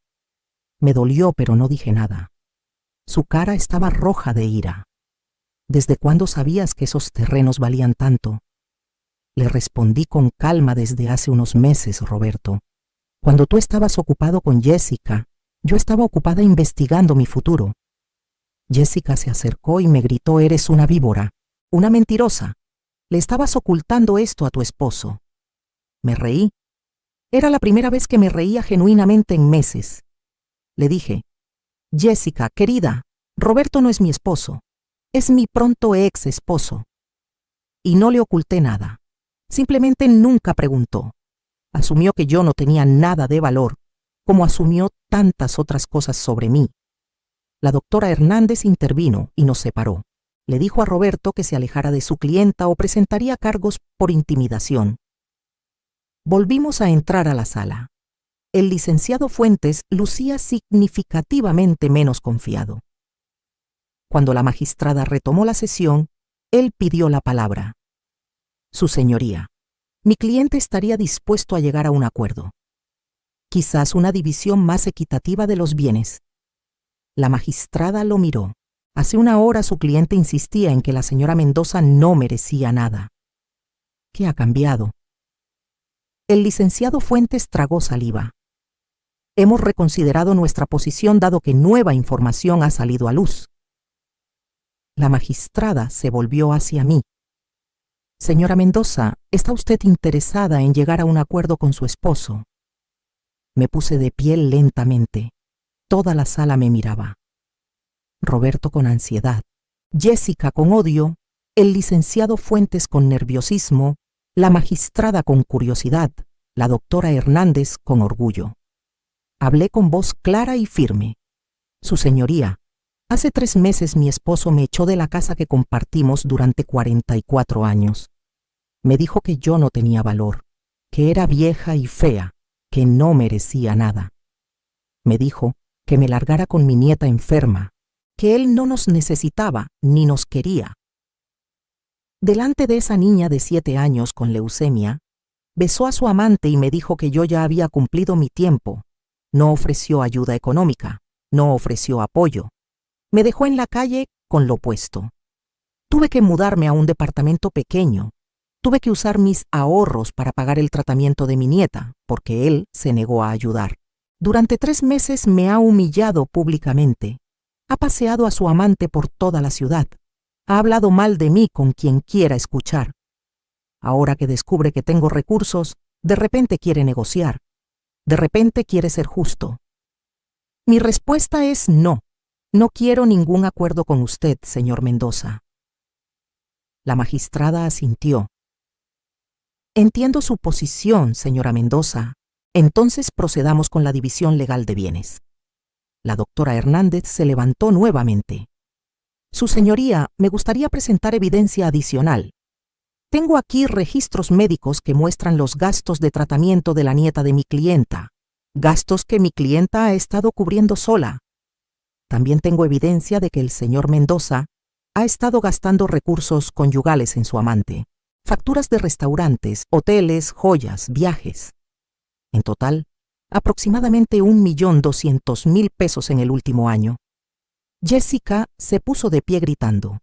Speaker 1: Me dolió, pero no dije nada. Su cara estaba roja de ira. ¿Desde cuándo sabías que esos terrenos valían tanto? Le respondí con calma: desde hace unos meses, Roberto. Cuando tú estabas ocupado con Jessica, yo estaba ocupada investigando mi futuro. Jessica se acercó y me gritó: eres una víbora, una mentirosa. Le estabas ocultando esto a tu esposo. Me reí. Era la primera vez que me reía genuinamente en meses. Le dije: Jessica, querida, Roberto no es mi esposo, es mi pronto ex esposo. Y no le oculté nada. Simplemente nunca preguntó. Asumió que yo no tenía nada de valor, como asumió tantas otras cosas sobre mí. La doctora Hernández intervino y nos separó. Le dijo a Roberto que se alejara de su clienta o presentaría cargos por intimidación. Volvimos a entrar a la sala. El licenciado Fuentes lucía significativamente menos confiado. Cuando la magistrada retomó la sesión, él pidió la palabra. Su señoría, mi cliente estaría dispuesto a llegar a un acuerdo. Quizás una división más equitativa de los bienes. La magistrada lo miró. Hace una hora su cliente insistía en que la señora Mendoza no merecía nada. ¿Qué ha cambiado? El licenciado Fuentes tragó saliva. Hemos reconsiderado nuestra posición dado que nueva información ha salido a luz. La magistrada se volvió hacia mí. Señora Mendoza, ¿está usted interesada en llegar a un acuerdo con su esposo? Me puse de pie lentamente. Toda la sala me miraba. Roberto con ansiedad, Jessica con odio, el licenciado Fuentes con nerviosismo, la magistrada con curiosidad, la doctora Hernández con orgullo. Hablé con voz clara y firme. Su señoría, hace 3 meses mi esposo me echó de la casa que compartimos durante 44 años. Me dijo que yo no tenía valor, que era vieja y fea, que no merecía nada. Me dijo que me largara con mi nieta enferma, que él no nos necesitaba ni nos quería. Delante de esa niña de 7 años con leucemia, besó a su amante y me dijo que yo ya había cumplido mi tiempo. No ofreció ayuda económica, no ofreció apoyo. Me dejó en la calle con lo puesto. Tuve que mudarme a un departamento pequeño. Tuve que usar mis ahorros para pagar el tratamiento de mi nieta, porque él se negó a ayudar. Durante 3 meses me ha humillado públicamente. Ha paseado a su amante por toda la ciudad. Ha hablado mal de mí con quien quiera escuchar. Ahora que descubre que tengo recursos, de repente quiere negociar. De repente quiere ser justo. Mi respuesta es no. No quiero ningún acuerdo con usted, señor Mendoza. La magistrada asintió. Entiendo su posición, señora Mendoza. Entonces procedamos con la división legal de bienes. La doctora Hernández se levantó nuevamente. Su señoría, me gustaría presentar evidencia adicional. Tengo aquí registros médicos que muestran los gastos de tratamiento de la nieta de mi clienta, gastos que mi clienta ha estado cubriendo sola. También tengo evidencia de que el señor Mendoza ha estado gastando recursos conyugales en su amante, facturas de restaurantes, hoteles, joyas, viajes. En total, aproximadamente 1.200.000 pesos en el último año. Jessica se puso de pie gritando: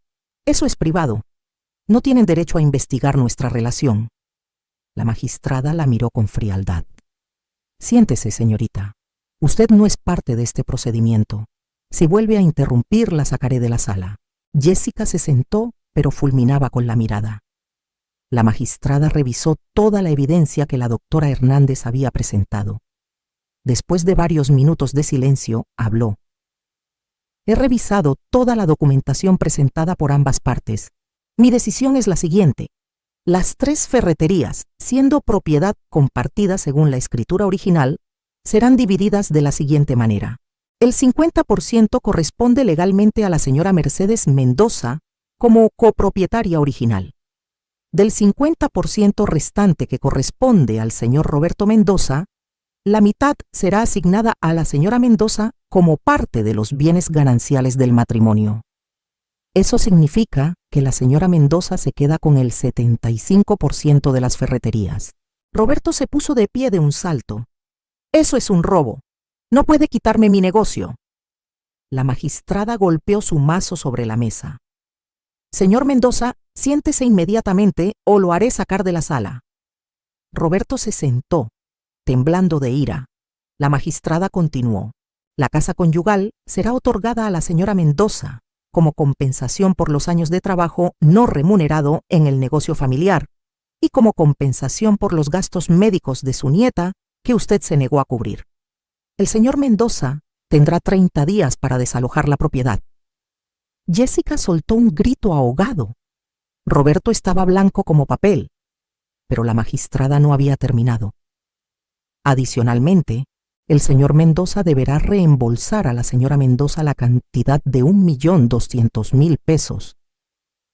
Speaker 1: «Eso es privado. No tienen derecho a investigar nuestra relación». La magistrada la miró con frialdad. «Siéntese, señorita. Usted no es parte de este procedimiento. Si vuelve a interrumpir, la sacaré de la sala». Jessica se sentó, pero fulminaba con la mirada. La magistrada revisó toda la evidencia que la doctora Hernández había presentado. Después de varios minutos de silencio, habló. «He revisado toda la documentación presentada por ambas partes. Mi decisión es la siguiente. Las 3 ferreterías, siendo propiedad compartida según la escritura original, serán divididas de la siguiente manera. El 50% corresponde legalmente a la señora Mercedes Mendoza como copropietaria original. Del 50% restante que corresponde al señor Roberto Mendoza, la mitad será asignada a la señora Mendoza como parte de los bienes gananciales del matrimonio. Eso significa que la señora Mendoza se queda con el 75% de las ferreterías». Roberto se puso de pie de un salto. «Eso es un robo. No puede quitarme mi negocio». La magistrada golpeó su mazo sobre la mesa. «Señor Mendoza, siéntese inmediatamente o lo haré sacar de la sala». Roberto se sentó, temblando de ira. La magistrada continuó. «La casa conyugal será otorgada a la señora Mendoza como compensación por los años de trabajo no remunerado en el negocio familiar y como compensación por los gastos médicos de su nieta que usted se negó a cubrir. El señor Mendoza tendrá 30 días para desalojar la propiedad». Jessica soltó un grito ahogado. Roberto estaba blanco como papel, pero la magistrada no había terminado. Adicionalmente, el señor Mendoza deberá reembolsar a la señora Mendoza la cantidad de 1.200.000 pesos,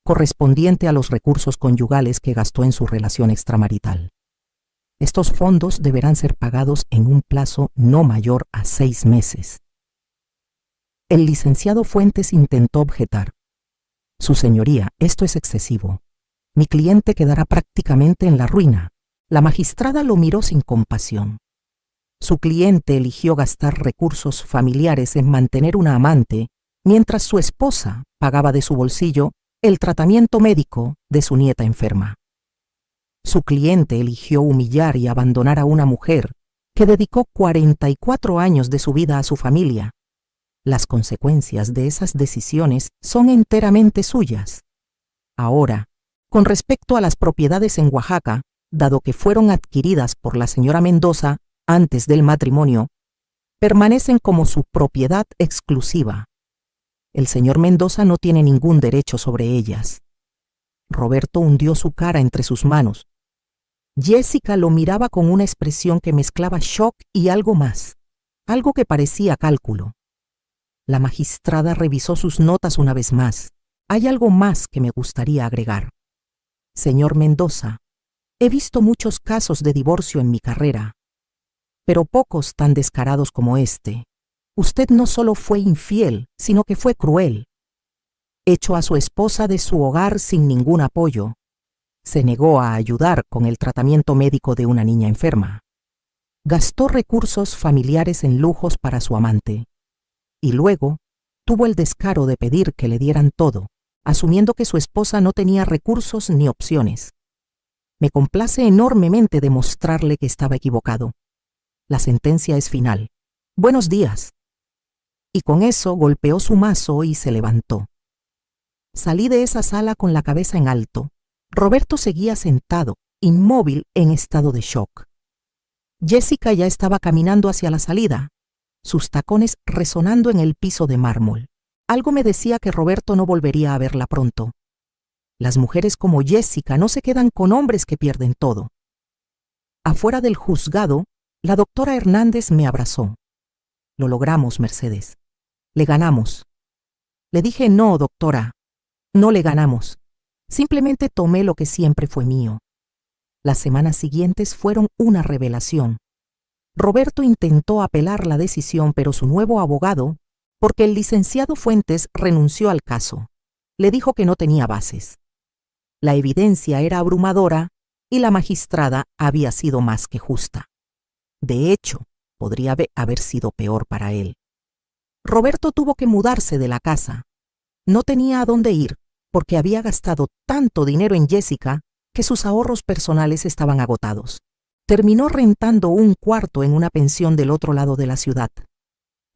Speaker 1: correspondiente a los recursos conyugales que gastó en su relación extramarital. Estos fondos deberán ser pagados en un plazo no mayor a 6 meses. El licenciado Fuentes intentó objetar. «Su señoría, esto es excesivo. Mi cliente quedará prácticamente en la ruina». La magistrada lo miró sin compasión. Su cliente eligió gastar recursos familiares en mantener una amante, mientras su esposa pagaba de su bolsillo el tratamiento médico de su nieta enferma. Su cliente eligió humillar y abandonar a una mujer que dedicó 44 años de su vida a su familia. Las consecuencias de esas decisiones son enteramente suyas. Ahora, con respecto a las propiedades en Oaxaca, dado que fueron adquiridas por la señora Mendoza antes del matrimonio, permanecen como su propiedad exclusiva. El señor Mendoza no tiene ningún derecho sobre ellas. Roberto hundió su cara entre sus manos. Jessica lo miraba con una expresión que mezclaba shock y algo más, algo que parecía cálculo. La magistrada revisó sus notas una vez más. «Hay algo más que me gustaría agregar. Señor Mendoza, he visto muchos casos de divorcio en mi carrera, pero pocos tan descarados como este. Usted no solo fue infiel, sino que fue cruel. Echó a su esposa de su hogar sin ningún apoyo. Se negó a ayudar con el tratamiento médico de una niña enferma. Gastó recursos familiares en lujos para su amante. Y luego tuvo el descaro de pedir que le dieran todo, asumiendo que su esposa no tenía recursos ni opciones. Me complace enormemente demostrarle que estaba equivocado. La sentencia es final. Buenos días». Y con eso golpeó su mazo y se levantó. Salí de esa sala con la cabeza en alto. Roberto seguía sentado, inmóvil, en estado de shock. Jessica ya estaba caminando hacia la salida, sus tacones resonando en el piso de mármol. Algo me decía que Roberto no volvería a verla pronto. Las mujeres como Jessica no se quedan con hombres que pierden todo. Afuera del juzgado, la doctora Hernández me abrazó. Lo logramos, Mercedes. Le ganamos. Le dije, no, doctora, no le ganamos. Simplemente tomé lo que siempre fue mío. Las semanas siguientes fueron una revelación. Roberto intentó apelar la decisión, pero su nuevo abogado, porque el licenciado Fuentes renunció al caso, le dijo que no tenía bases. La evidencia era abrumadora y la magistrada había sido más que justa. De hecho, podría haber sido peor para él. Roberto tuvo que mudarse de la casa. No tenía a dónde ir porque había gastado tanto dinero en Jessica que sus ahorros personales estaban agotados. Terminó rentando un cuarto en una pensión del otro lado de la ciudad.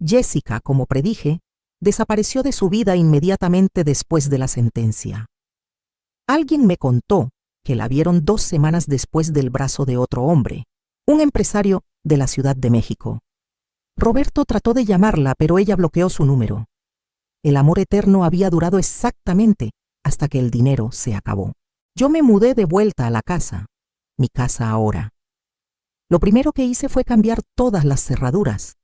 Speaker 1: Jessica, como predije, desapareció de su vida inmediatamente después de la sentencia. Alguien me contó que la vieron 2 semanas después del brazo de otro hombre, un empresario de la Ciudad de México. Roberto trató de llamarla, pero ella bloqueó su número. El amor eterno había durado exactamente hasta que el dinero se acabó. Yo me mudé de vuelta a la casa, mi casa ahora. Lo primero que hice fue cambiar todas las cerraduras.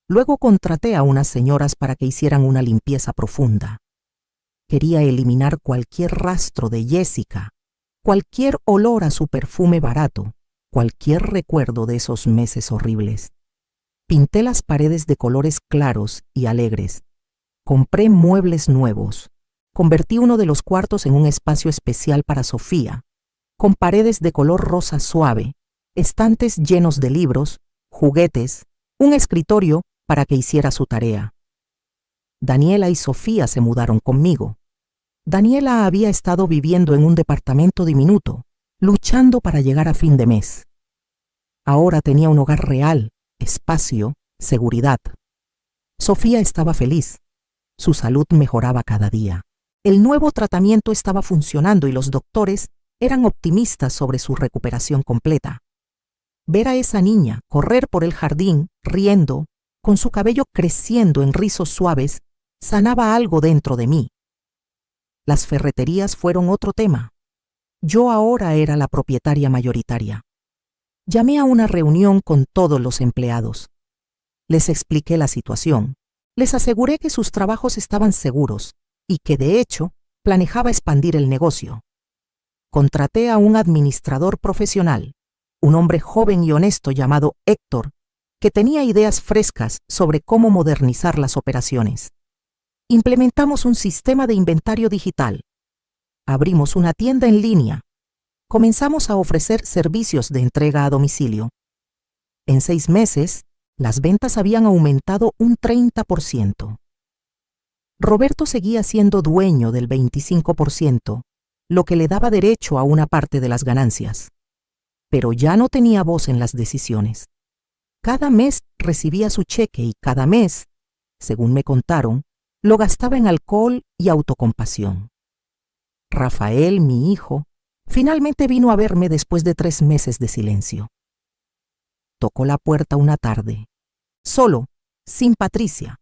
Speaker 1: Luego contraté a unas señoras para que hicieran una limpieza profunda. Quería eliminar cualquier rastro de Jessica, cualquier olor a su perfume barato, cualquier recuerdo de esos meses horribles. Pinté las paredes de colores claros y alegres. Compré muebles nuevos. Convertí uno de los cuartos en un espacio especial para Sofía, con paredes de color rosa suave, estantes llenos de libros, juguetes, un escritorio para que hiciera su tarea. Daniela y Sofía se mudaron conmigo. Daniela había estado viviendo en un departamento diminuto, luchando para llegar a fin de mes. Ahora tenía un hogar real, espacio, seguridad. Sofía estaba feliz. Su salud mejoraba cada día. El nuevo tratamiento estaba funcionando y los doctores eran optimistas sobre su recuperación completa. Ver a esa niña correr por el jardín, riendo, con su cabello creciendo en rizos suaves, sanaba algo dentro de mí. Las ferreterías fueron otro tema. Yo ahora era la propietaria mayoritaria. Llamé a una reunión con todos los empleados. Les expliqué la situación. Les aseguré que sus trabajos estaban seguros y que, de hecho, planeaba expandir el negocio. Contraté a un administrador profesional, un hombre joven y honesto llamado Héctor, que tenía ideas frescas sobre cómo modernizar las operaciones. Implementamos un sistema de inventario digital. Abrimos una tienda en línea. Comenzamos a ofrecer servicios de entrega a domicilio. En 6 meses, las ventas habían aumentado un 30%. Roberto seguía siendo dueño del 25%, lo que le daba derecho a una parte de las ganancias. Pero ya no tenía voz en las decisiones. Cada mes recibía su cheque y cada mes, según me contaron, lo gastaba en alcohol y autocompasión. Rafael, mi hijo, finalmente vino a verme después de 3 meses de silencio. Tocó la puerta una tarde, solo, sin Patricia.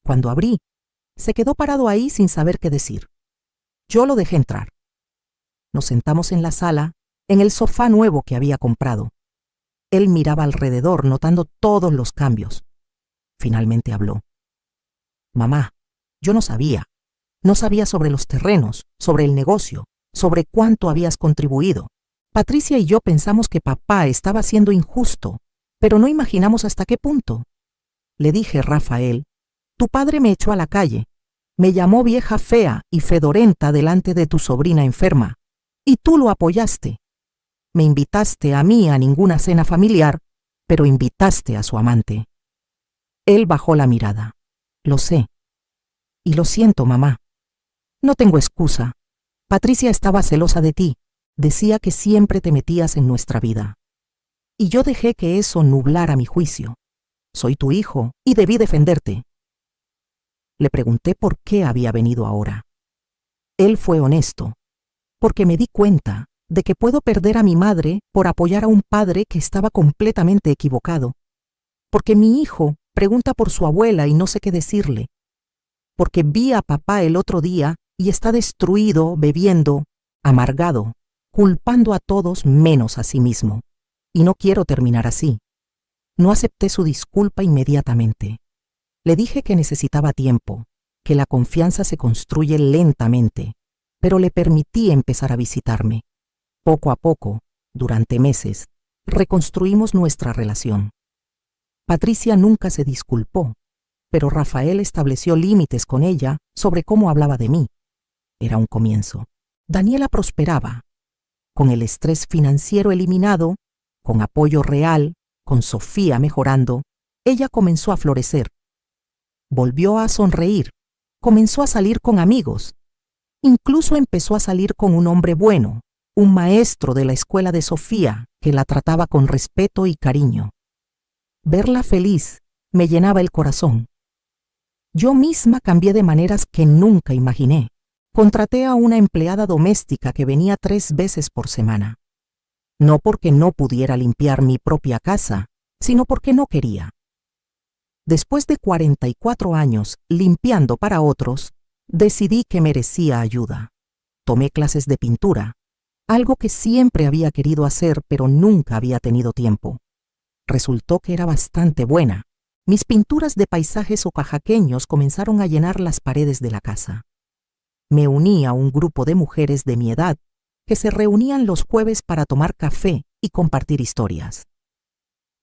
Speaker 1: Cuando abrí, se quedó parado ahí sin saber qué decir. Yo lo dejé entrar. Nos sentamos en la sala, en el sofá nuevo que había comprado. Él miraba alrededor, notando todos los cambios. Finalmente habló. Mamá, yo no sabía. No sabía sobre los terrenos, sobre el negocio, sobre cuánto habías contribuido. Patricia y yo pensamos que papá estaba siendo injusto, pero no imaginamos hasta qué punto. Le dije, Rafael, tu padre me echó a la calle, me llamó vieja fea y fedorenta delante de tu sobrina enferma, y tú lo apoyaste. Me invitaste a mí a ninguna cena familiar, pero invitaste a su amante. Él bajó la mirada. Lo sé. Y lo siento, mamá. No tengo excusa. Patricia estaba celosa de ti. Decía que siempre te metías en nuestra vida. Y yo dejé que eso nublara mi juicio. Soy tu hijo y debí defenderte. Le pregunté por qué había venido ahora. Él fue honesto, porque me di cuenta de que puedo perder a mi madre por apoyar a un padre que estaba completamente equivocado, porque mi hijo pregunta por su abuela y no sé qué decirle, porque vi a papá el otro día y está destruido, bebiendo, amargado, culpando a todos menos a sí mismo. Y no quiero terminar así. No acepté su disculpa inmediatamente. Le dije que necesitaba tiempo, que la confianza se construye lentamente, pero le permití empezar a visitarme. Poco a poco, durante meses, reconstruimos nuestra relación. Patricia nunca se disculpó, pero Rafael estableció límites con ella sobre cómo hablaba de mí. Era un comienzo. Daniela prosperaba. Con el estrés financiero eliminado, con apoyo real, con Sofía mejorando, ella comenzó a florecer. Volvió a sonreír, comenzó a salir con amigos. Incluso empezó a salir con un hombre bueno, un maestro de la escuela de Sofía que la trataba con respeto y cariño. Verla feliz me llenaba el corazón. Yo misma cambié de maneras que nunca imaginé. Contraté a una empleada doméstica que venía 3 veces por semana. No porque no pudiera limpiar mi propia casa, sino porque no quería. Después de 44 años limpiando para otros, decidí que merecía ayuda. Tomé clases de pintura, algo que siempre había querido hacer pero nunca había tenido tiempo. Resultó que era bastante buena. Mis pinturas de paisajes oaxaqueños comenzaron a llenar las paredes de la casa. Me uní a un grupo de mujeres de mi edad que se reunían los jueves para tomar café y compartir historias.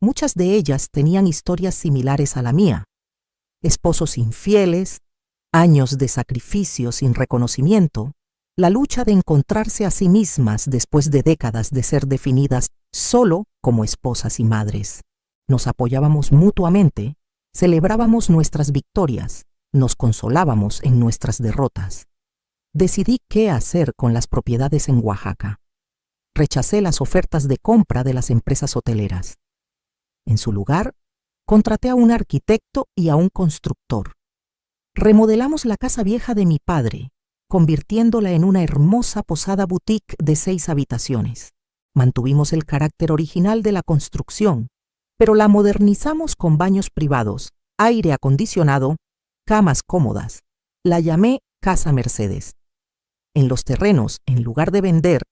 Speaker 1: Muchas de ellas tenían historias similares a la mía: esposos infieles, años de sacrificio sin reconocimiento, la lucha de encontrarse a sí mismas después de décadas de ser definidas solo como esposas y madres. Nos apoyábamos mutuamente, celebrábamos nuestras victorias, nos consolábamos en nuestras derrotas. Decidí qué hacer con las propiedades en Oaxaca. Rechacé las ofertas de compra de las empresas hoteleras. En su lugar, contraté a un arquitecto y a un constructor. Remodelamos la casa vieja de mi padre, convirtiéndola en una hermosa posada boutique de 6 habitaciones. Mantuvimos el carácter original de la construcción, pero la modernizamos con baños privados, aire acondicionado, camas cómodas. La llamé Casa Mercedes. En los terrenos, en lugar de vender,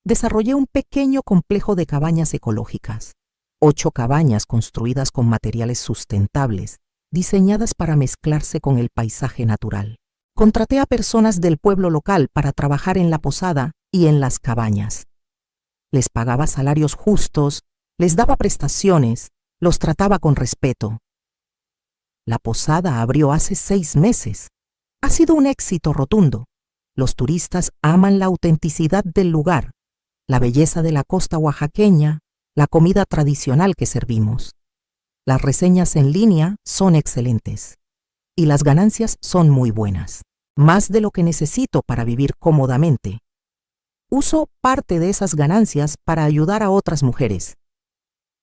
Speaker 1: desarrollé un pequeño complejo de cabañas ecológicas. 8 cabañas construidas con materiales sustentables, diseñadas para mezclarse con el paisaje natural. Contraté a personas del pueblo local para trabajar en la posada y en las cabañas. Les pagaba salarios justos, les daba prestaciones, los trataba con respeto. La posada abrió hace 6 meses. Ha sido un éxito rotundo. Los turistas aman la autenticidad del lugar, la belleza de la costa oaxaqueña, la comida tradicional que servimos. Las reseñas en línea son excelentes y las ganancias son muy buenas, más de lo que necesito para vivir cómodamente. Uso parte de esas ganancias para ayudar a otras mujeres.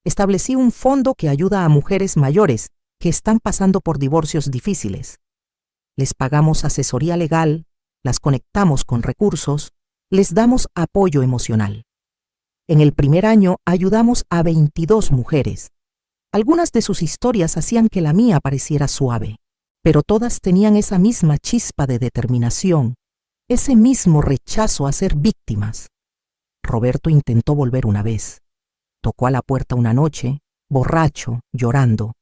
Speaker 1: Establecí un fondo que ayuda a mujeres mayores que están pasando por divorcios difíciles. Les pagamos asesoría legal, las conectamos con recursos, les damos apoyo emocional. En el primer año ayudamos a 22 mujeres. Algunas de sus historias hacían que la mía pareciera suave, pero todas tenían esa misma chispa de determinación, ese mismo rechazo a ser víctimas. Roberto intentó volver una vez. Tocó a la puerta una noche, borracho, llorando.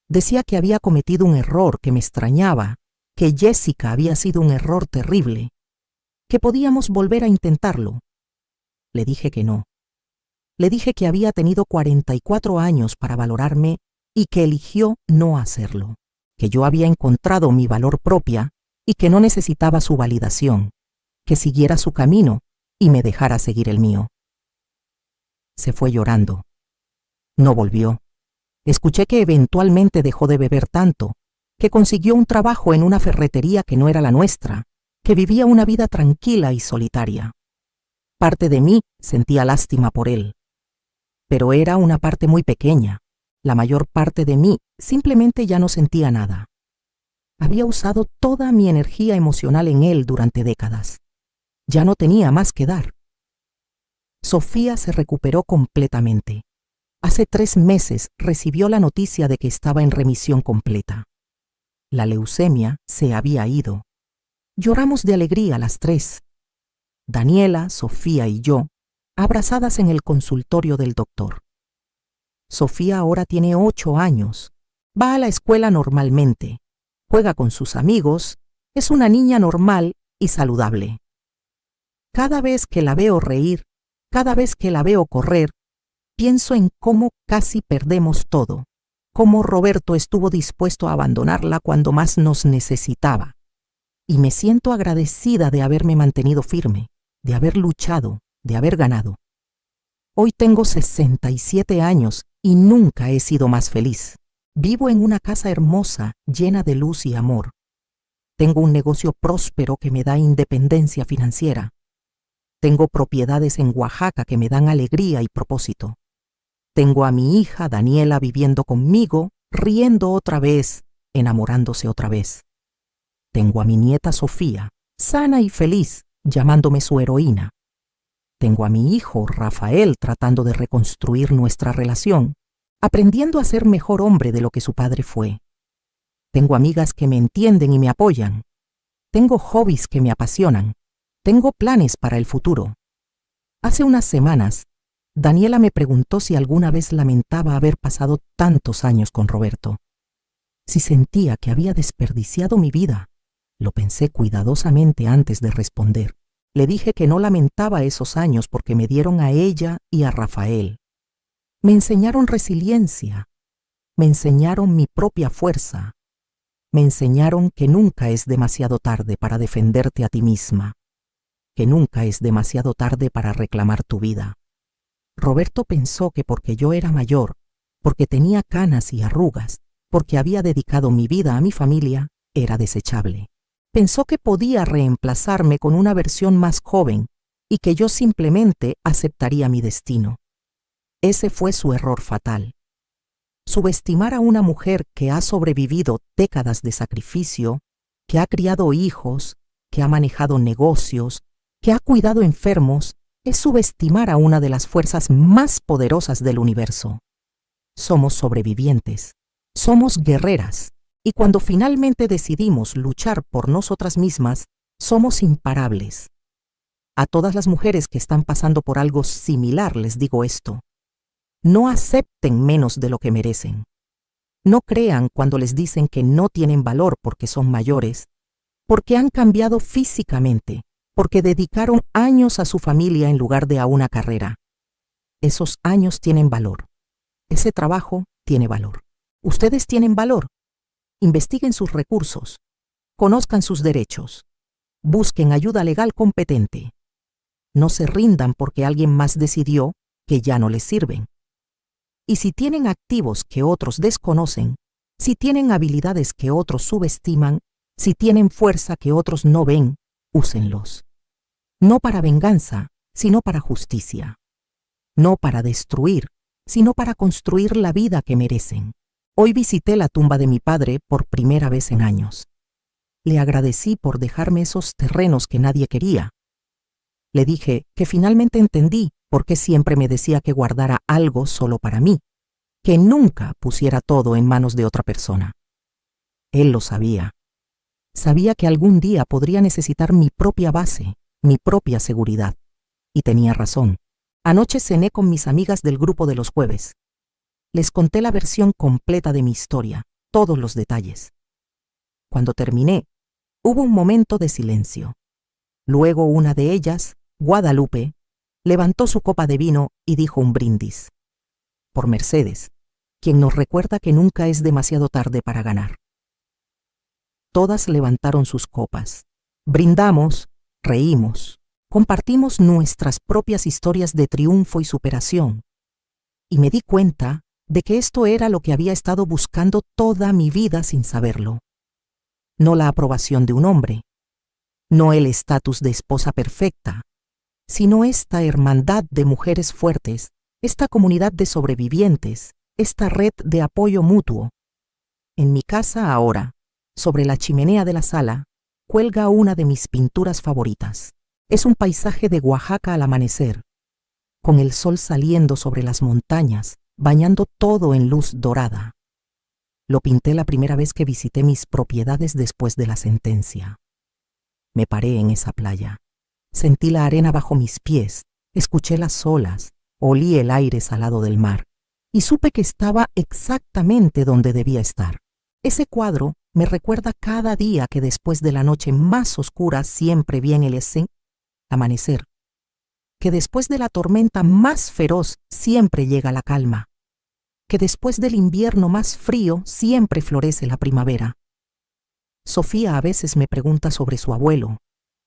Speaker 1: Decía que había cometido un error, que me extrañaba, que Jessica había sido un error terrible, que podíamos volver a intentarlo. Le dije que no. Le dije que había tenido 44 años para valorarme y que eligió no hacerlo, que yo había encontrado mi valor propia y que no necesitaba su validación, que siguiera su camino y me dejara seguir el mío. Se fue llorando. No volvió. Escuché que eventualmente dejó de beber tanto, que consiguió un trabajo en una ferretería que no era la nuestra, que vivía una vida tranquila y solitaria. Parte de mí sentía lástima por él, pero era una parte muy pequeña. La mayor parte de mí simplemente ya no sentía nada. Había usado toda mi energía emocional en él durante décadas. Ya no tenía más que dar. Sofía se recuperó completamente. Hace 3 meses recibió la noticia de que estaba en remisión completa. La leucemia se había ido. Lloramos de alegría las tres. Daniela, Sofía y yo, abrazadas en el consultorio del doctor. Sofía ahora tiene 8 años. Va a la escuela normalmente. Juega con sus amigos. Es una niña normal y saludable. Cada vez que la veo reír, cada vez que la veo correr, pienso en cómo casi perdemos todo, cómo Roberto estuvo dispuesto a abandonarla cuando más nos necesitaba. Y me siento agradecida de haberme mantenido firme, de haber luchado, de haber ganado. Hoy tengo 67 años y nunca he sido más feliz. Vivo en una casa hermosa, llena de luz y amor. Tengo un negocio próspero que me da independencia financiera. Tengo propiedades en Oaxaca que me dan alegría y propósito. Tengo a mi hija Daniela viviendo conmigo, riendo otra vez, enamorándose otra vez. Tengo a mi nieta Sofía, sana y feliz, llamándome su heroína. Tengo a mi hijo Rafael tratando de reconstruir nuestra relación, aprendiendo a ser mejor hombre de lo que su padre fue. Tengo amigas que me entienden y me apoyan. Tengo hobbies que me apasionan. Tengo planes para el futuro. Hace unas semanas, Daniela me preguntó si alguna vez lamentaba haber pasado tantos años con Roberto. Si sentía que había desperdiciado mi vida. Lo pensé cuidadosamente antes de responder. Le dije que no lamentaba esos años porque me dieron a ella y a Rafael. Me enseñaron resiliencia. Me enseñaron mi propia fuerza. Me enseñaron que nunca es demasiado tarde para defenderte a ti misma. Que nunca es demasiado tarde para reclamar tu vida. Roberto pensó que porque yo era mayor, porque tenía canas y arrugas, porque había dedicado mi vida a mi familia, era desechable. Pensó que podía reemplazarme con una versión más joven y que yo simplemente aceptaría mi destino. Ese fue su error fatal. Subestimar a una mujer que ha sobrevivido décadas de sacrificio, que ha criado hijos, que ha manejado negocios, que ha cuidado enfermos, es subestimar a una de las fuerzas más poderosas del universo. Somos sobrevivientes, somos guerreras, y cuando finalmente decidimos luchar por nosotras mismas, somos imparables. A todas las mujeres que están pasando por algo similar les digo esto. No acepten menos de lo que merecen. No crean cuando les dicen que no tienen valor porque son mayores, porque han cambiado físicamente, porque dedicaron años a su familia en lugar de a una carrera. Esos años tienen valor. Ese trabajo tiene valor. Ustedes tienen valor. Investiguen sus recursos. Conozcan sus derechos. Busquen ayuda legal competente. No se rindan porque alguien más decidió que ya no les sirven. Y si tienen activos que otros desconocen, si tienen habilidades que otros subestiman, si tienen fuerza que otros no ven, úsenlos. No para venganza, sino para justicia. No para destruir, sino para construir la vida que merecen. Hoy visité la tumba de mi padre por primera vez en años. Le agradecí por dejarme esos terrenos que nadie quería. Le dije que finalmente entendí por qué siempre me decía que guardara algo solo para mí, que nunca pusiera todo en manos de otra persona. Él lo sabía. Sabía que algún día podría necesitar mi propia base, mi propia seguridad. Y tenía razón. Anoche cené con mis amigas del grupo de los jueves. Les conté la versión completa de mi historia, todos los detalles. Cuando terminé, hubo un momento de silencio. Luego una de ellas, Guadalupe, levantó su copa de vino y dijo un brindis. Por Mercedes, quien nos recuerda que nunca es demasiado tarde para ganar. Todas levantaron sus copas. Brindamos, reímos, compartimos nuestras propias historias de triunfo y superación. Y me di cuenta de que esto era lo que había estado buscando toda mi vida sin saberlo. No la aprobación de un hombre, no el estatus de esposa perfecta, sino esta hermandad de mujeres fuertes, esta comunidad de sobrevivientes, esta red de apoyo mutuo. En mi casa ahora, sobre la chimenea de la sala, cuelga una de mis pinturas favoritas. Es un paisaje de Oaxaca al amanecer, con el sol saliendo sobre las montañas, bañando todo en luz dorada. Lo pinté la primera vez que visité mis propiedades después de la sentencia. Me paré en esa playa. Sentí la arena bajo mis pies, escuché las olas, olí el aire salado del mar y supe que estaba exactamente donde debía estar. Ese cuadro me recuerda cada día que después de la noche más oscura siempre viene el amanecer, que después de la tormenta más feroz siempre llega la calma, que después del invierno más frío siempre florece la primavera. Sofía a veces me pregunta sobre su abuelo.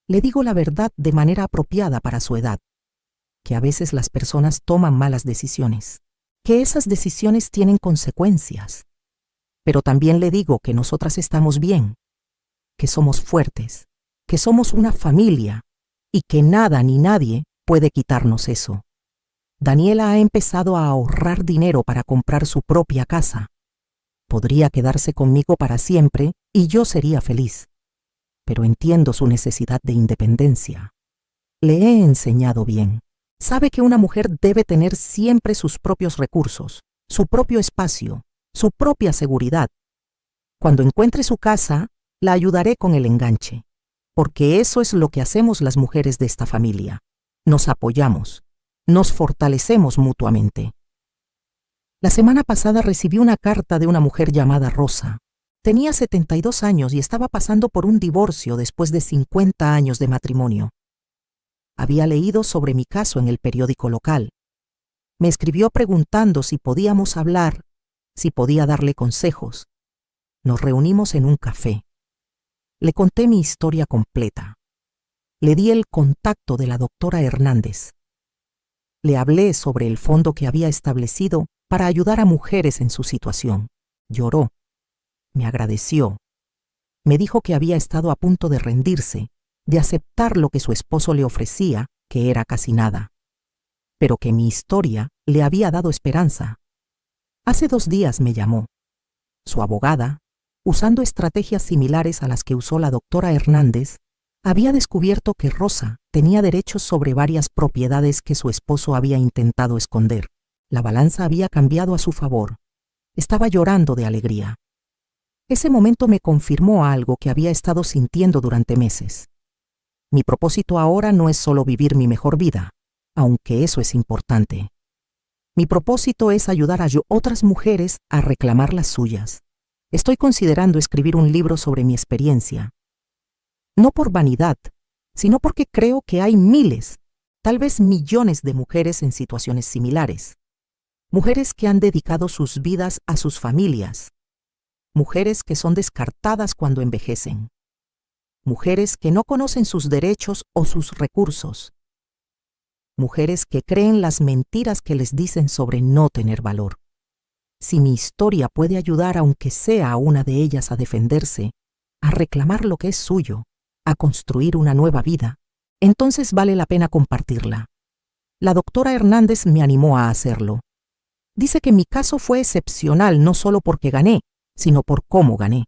Speaker 1: Le digo la verdad de manera apropiada para su edad, que a veces las personas toman malas decisiones, que esas decisiones tienen consecuencias. Pero también le digo que nosotras estamos bien, que somos fuertes, que somos una familia y que nada ni nadie puede quitarnos eso. Daniela ha empezado a ahorrar dinero para comprar su propia casa. Podría quedarse conmigo para siempre y yo sería feliz. Pero entiendo su necesidad de independencia. Le he enseñado bien. Sabe que una mujer debe tener siempre sus propios recursos, su propio espacio, su propia seguridad. Cuando encuentre su casa, la ayudaré con el enganche, porque eso es lo que hacemos las mujeres de esta familia. Nos apoyamos, nos fortalecemos mutuamente. La semana pasada recibí una carta de una mujer llamada Rosa. Tenía 72 años y estaba pasando por un divorcio después de 50 años de matrimonio. Había leído sobre mi caso en el periódico local. Me escribió preguntando si podíamos hablar, si podía darle consejos. Nos reunimos en un café. Le conté mi historia completa. Le di el contacto de la doctora Hernández. Le hablé sobre el fondo que había establecido para ayudar a mujeres en su situación. Lloró. Me agradeció. Me dijo que había estado a punto de rendirse, de aceptar lo que su esposo le ofrecía, que era casi nada, pero que mi historia le había dado esperanza. Hace 2 días me llamó. Su abogada, usando estrategias similares a las que usó la doctora Hernández, había descubierto que Rosa tenía derechos sobre varias propiedades que su esposo había intentado esconder. La balanza había cambiado a su favor. Estaba llorando de alegría. Ese momento me confirmó algo que había estado sintiendo durante meses. Mi propósito ahora no es solo vivir mi mejor vida, aunque eso es importante. Mi propósito es ayudar a otras mujeres a reclamar las suyas. Estoy considerando escribir un libro sobre mi experiencia. No por vanidad, sino porque creo que hay miles, tal vez millones de mujeres en situaciones similares. Mujeres que han dedicado sus vidas a sus familias. Mujeres que son descartadas cuando envejecen. Mujeres que no conocen sus derechos o sus recursos. Mujeres que creen las mentiras que les dicen sobre no tener valor. Si mi historia puede ayudar, aunque sea a una de ellas, a defenderse, a reclamar lo que es suyo, a construir una nueva vida, entonces vale la pena compartirla. La doctora Hernández me animó a hacerlo. Dice que mi caso fue excepcional no solo porque gané, sino por cómo gané.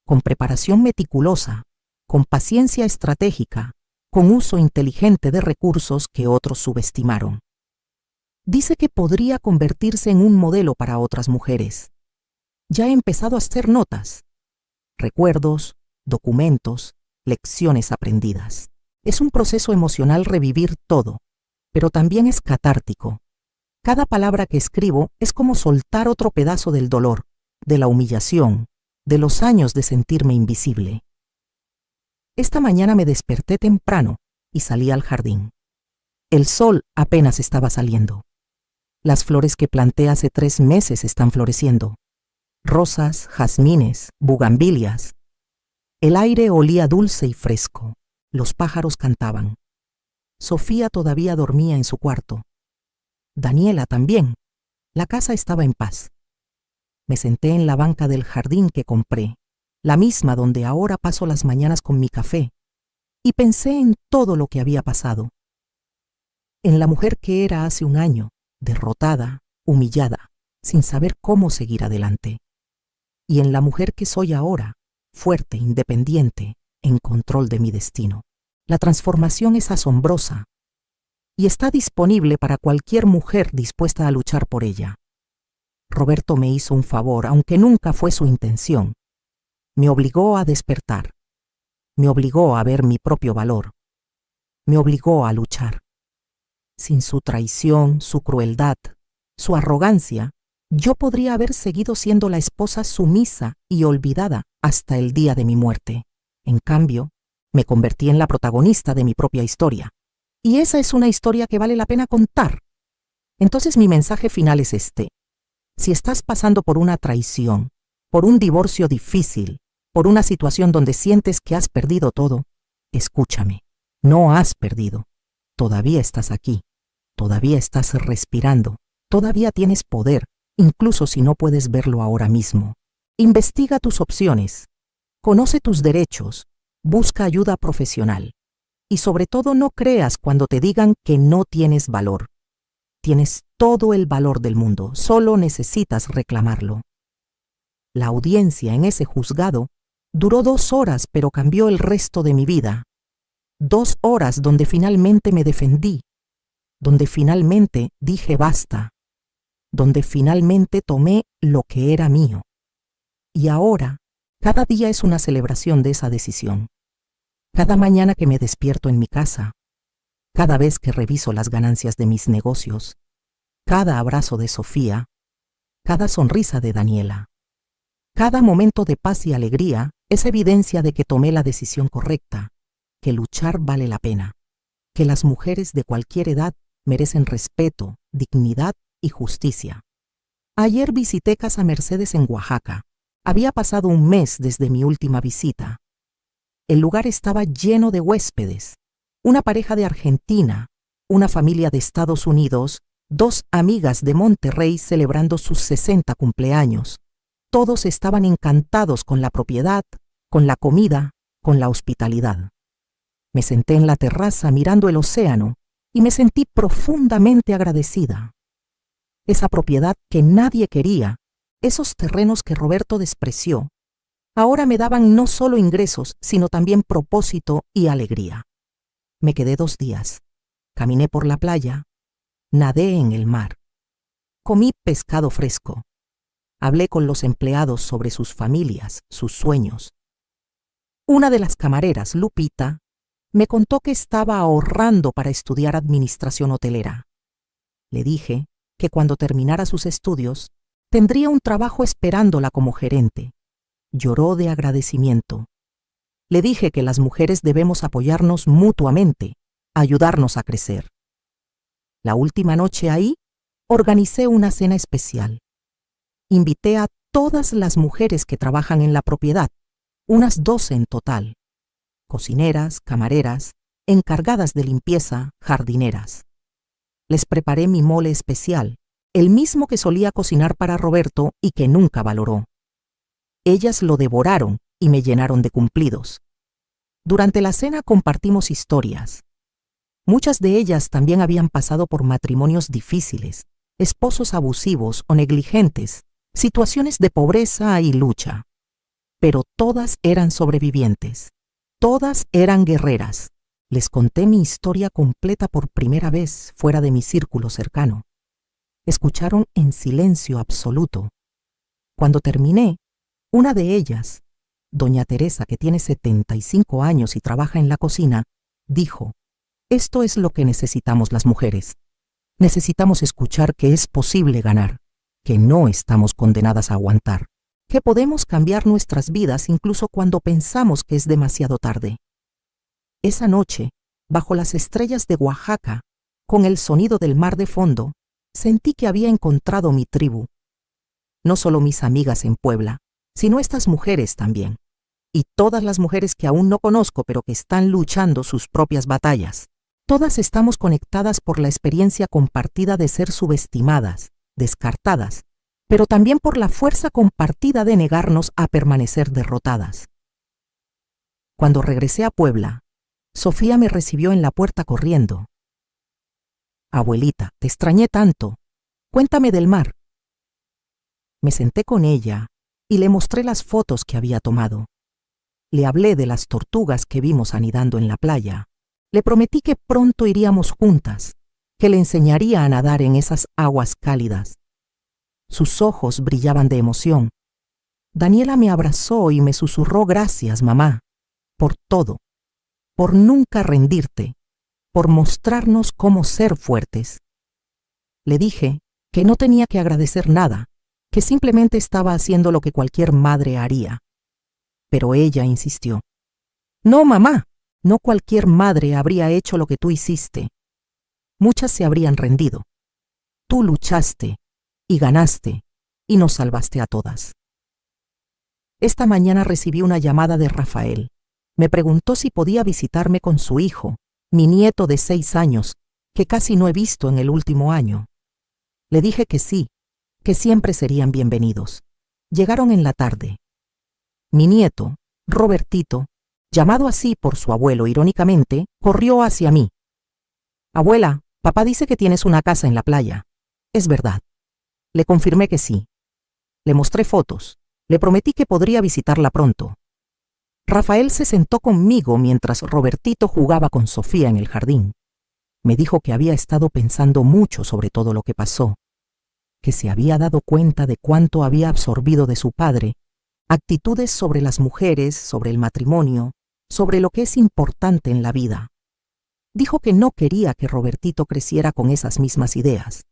Speaker 1: Con preparación meticulosa, con paciencia estratégica, con uso inteligente de recursos que otros subestimaron. Dice que podría convertirse en un modelo para otras mujeres. Ya he empezado a hacer notas, recuerdos, documentos, lecciones aprendidas. Es un proceso emocional revivir todo, pero también es catártico. Cada palabra que escribo es como soltar otro pedazo del dolor, de la humillación, de los años de sentirme invisible. Esta mañana me desperté temprano y salí al jardín. El sol apenas estaba saliendo. Las flores que planté hace 3 meses están floreciendo. Rosas, jazmines, bugambilias. El aire olía dulce y fresco. Los pájaros cantaban. Sofía todavía dormía en su cuarto. Daniela también. La casa estaba en paz. Me senté en la banca del jardín que compré, la misma donde ahora paso las mañanas con mi café, y pensé en todo lo que había pasado. En la mujer que era hace un año, derrotada, humillada, sin saber cómo seguir adelante. Y en la mujer que soy ahora, fuerte, independiente, en control de mi destino. La transformación es asombrosa y está disponible para cualquier mujer dispuesta a luchar por ella. Roberto me hizo un favor, aunque nunca fue su intención. Me obligó a despertar. Me obligó a ver mi propio valor. Me obligó a luchar. Sin su traición, su crueldad, su arrogancia, yo podría haber seguido siendo la esposa sumisa y olvidada hasta el día de mi muerte. En cambio, me convertí en la protagonista de mi propia historia. Y esa es una historia que vale la pena contar. Entonces mi mensaje final es este. Si estás pasando por una traición, por un divorcio difícil, por una situación donde sientes que has perdido todo, escúchame. No has perdido. Todavía estás aquí. Todavía estás respirando. Todavía tienes poder, incluso si no puedes verlo ahora mismo. Investiga tus opciones. Conoce tus derechos. Busca ayuda profesional. Y sobre todo no creas cuando te digan que no tienes valor. Tienes todo el valor del mundo, solo necesitas reclamarlo. La audiencia en ese juzgado duró 2 horas, pero cambió el resto de mi vida. 2 horas donde finalmente me defendí, donde finalmente dije basta, donde finalmente tomé lo que era mío. Y ahora, cada día es una celebración de esa decisión. Cada mañana que me despierto en mi casa, cada vez que reviso las ganancias de mis negocios, cada abrazo de Sofía, cada sonrisa de Daniela, cada momento de paz y alegría es evidencia de que tomé la decisión correcta, que luchar vale la pena, que las mujeres de cualquier edad merecen respeto, dignidad y justicia. Ayer visité Casa Mercedes en Oaxaca. Había pasado un mes desde mi última visita. El lugar estaba lleno de huéspedes, una pareja de Argentina, una familia de Estados Unidos, 2 amigas de Monterrey celebrando sus 60 cumpleaños. Todos estaban encantados con la propiedad, con la comida, con la hospitalidad. Me senté en la terraza mirando el océano y me sentí profundamente agradecida. Esa propiedad que nadie quería, esos terrenos que Roberto despreció, ahora me daban no solo ingresos, sino también propósito y alegría. Me quedé 2 días. Caminé por la playa, nadé en el mar, comí pescado fresco, hablé con los empleados sobre sus familias, sus sueños. Una de las camareras, Lupita, me contó que estaba ahorrando para estudiar administración hotelera. Le dije que cuando terminara sus estudios, tendría un trabajo esperándola como gerente. Lloró de agradecimiento. Le dije que las mujeres debemos apoyarnos mutuamente, ayudarnos a crecer. La última noche ahí, organicé una cena especial. Invité a todas las mujeres que trabajan en la propiedad, unas 12 en total. Cocineras, camareras, encargadas de limpieza, jardineras. Les preparé mi mole especial, el mismo que solía cocinar para Roberto y que nunca valoró. Ellas lo devoraron y me llenaron de cumplidos. Durante la cena compartimos historias. Muchas de ellas también habían pasado por matrimonios difíciles, esposos abusivos o negligentes, situaciones de pobreza y lucha. Pero todas eran sobrevivientes. Todas eran guerreras. Les conté mi historia completa por primera vez fuera de mi círculo cercano. Escucharon en silencio absoluto. Cuando terminé, una de ellas, doña Teresa, que tiene 75 años y trabaja en la cocina, dijo: «Esto es lo que necesitamos las mujeres. Necesitamos escuchar que es posible ganar, que no estamos condenadas a aguantar, que podemos cambiar nuestras vidas incluso cuando pensamos que es demasiado tarde». Esa noche, bajo las estrellas de Oaxaca, con el sonido del mar de fondo, sentí que había encontrado mi tribu. No solo mis amigas en Puebla, sino estas mujeres también. Y todas las mujeres que aún no conozco, pero que están luchando sus propias batallas. Todas estamos conectadas por la experiencia compartida de ser subestimadas, descartadas, pero también por la fuerza compartida de negarnos a permanecer derrotadas. Cuando regresé a Puebla, Sofía me recibió en la puerta corriendo. «Abuelita, te extrañé tanto. Cuéntame del mar». Me senté con ella y le mostré las fotos que había tomado. Le hablé de las tortugas que vimos anidando en la playa. Le prometí que pronto iríamos juntas, que le enseñaría a nadar en esas aguas cálidas. Sus ojos brillaban de emoción. Daniela me abrazó y me susurró: gracias, mamá, por todo, por nunca rendirte, por mostrarnos cómo ser fuertes. Le dije que no tenía que agradecer nada, que simplemente estaba haciendo lo que cualquier madre haría. Pero ella insistió: no, mamá, no cualquier madre habría hecho lo que tú hiciste. Muchas se habrían rendido. Tú luchaste y ganaste y nos salvaste a todas. Esta mañana recibí una llamada de Rafael. Me preguntó si podía visitarme con su hijo, mi nieto de 6 años, que casi no he visto en el último año. Le dije que sí, que siempre serían bienvenidos. Llegaron en la tarde. Mi nieto, Robertito, llamado así por su abuelo irónicamente, corrió hacia mí. Abuela, papá dice que tienes una casa en la playa. Es verdad. Le confirmé que sí. Le mostré fotos. Le prometí que podría visitarla pronto. Rafael se sentó conmigo mientras Robertito jugaba con Sofía en el jardín. Me dijo que había estado pensando mucho sobre todo lo que pasó, que se había dado cuenta de cuánto había absorbido de su padre, actitudes sobre las mujeres, sobre el matrimonio, sobre lo que es importante en la vida. Dijo que no quería que Robertito creciera con esas mismas ideas,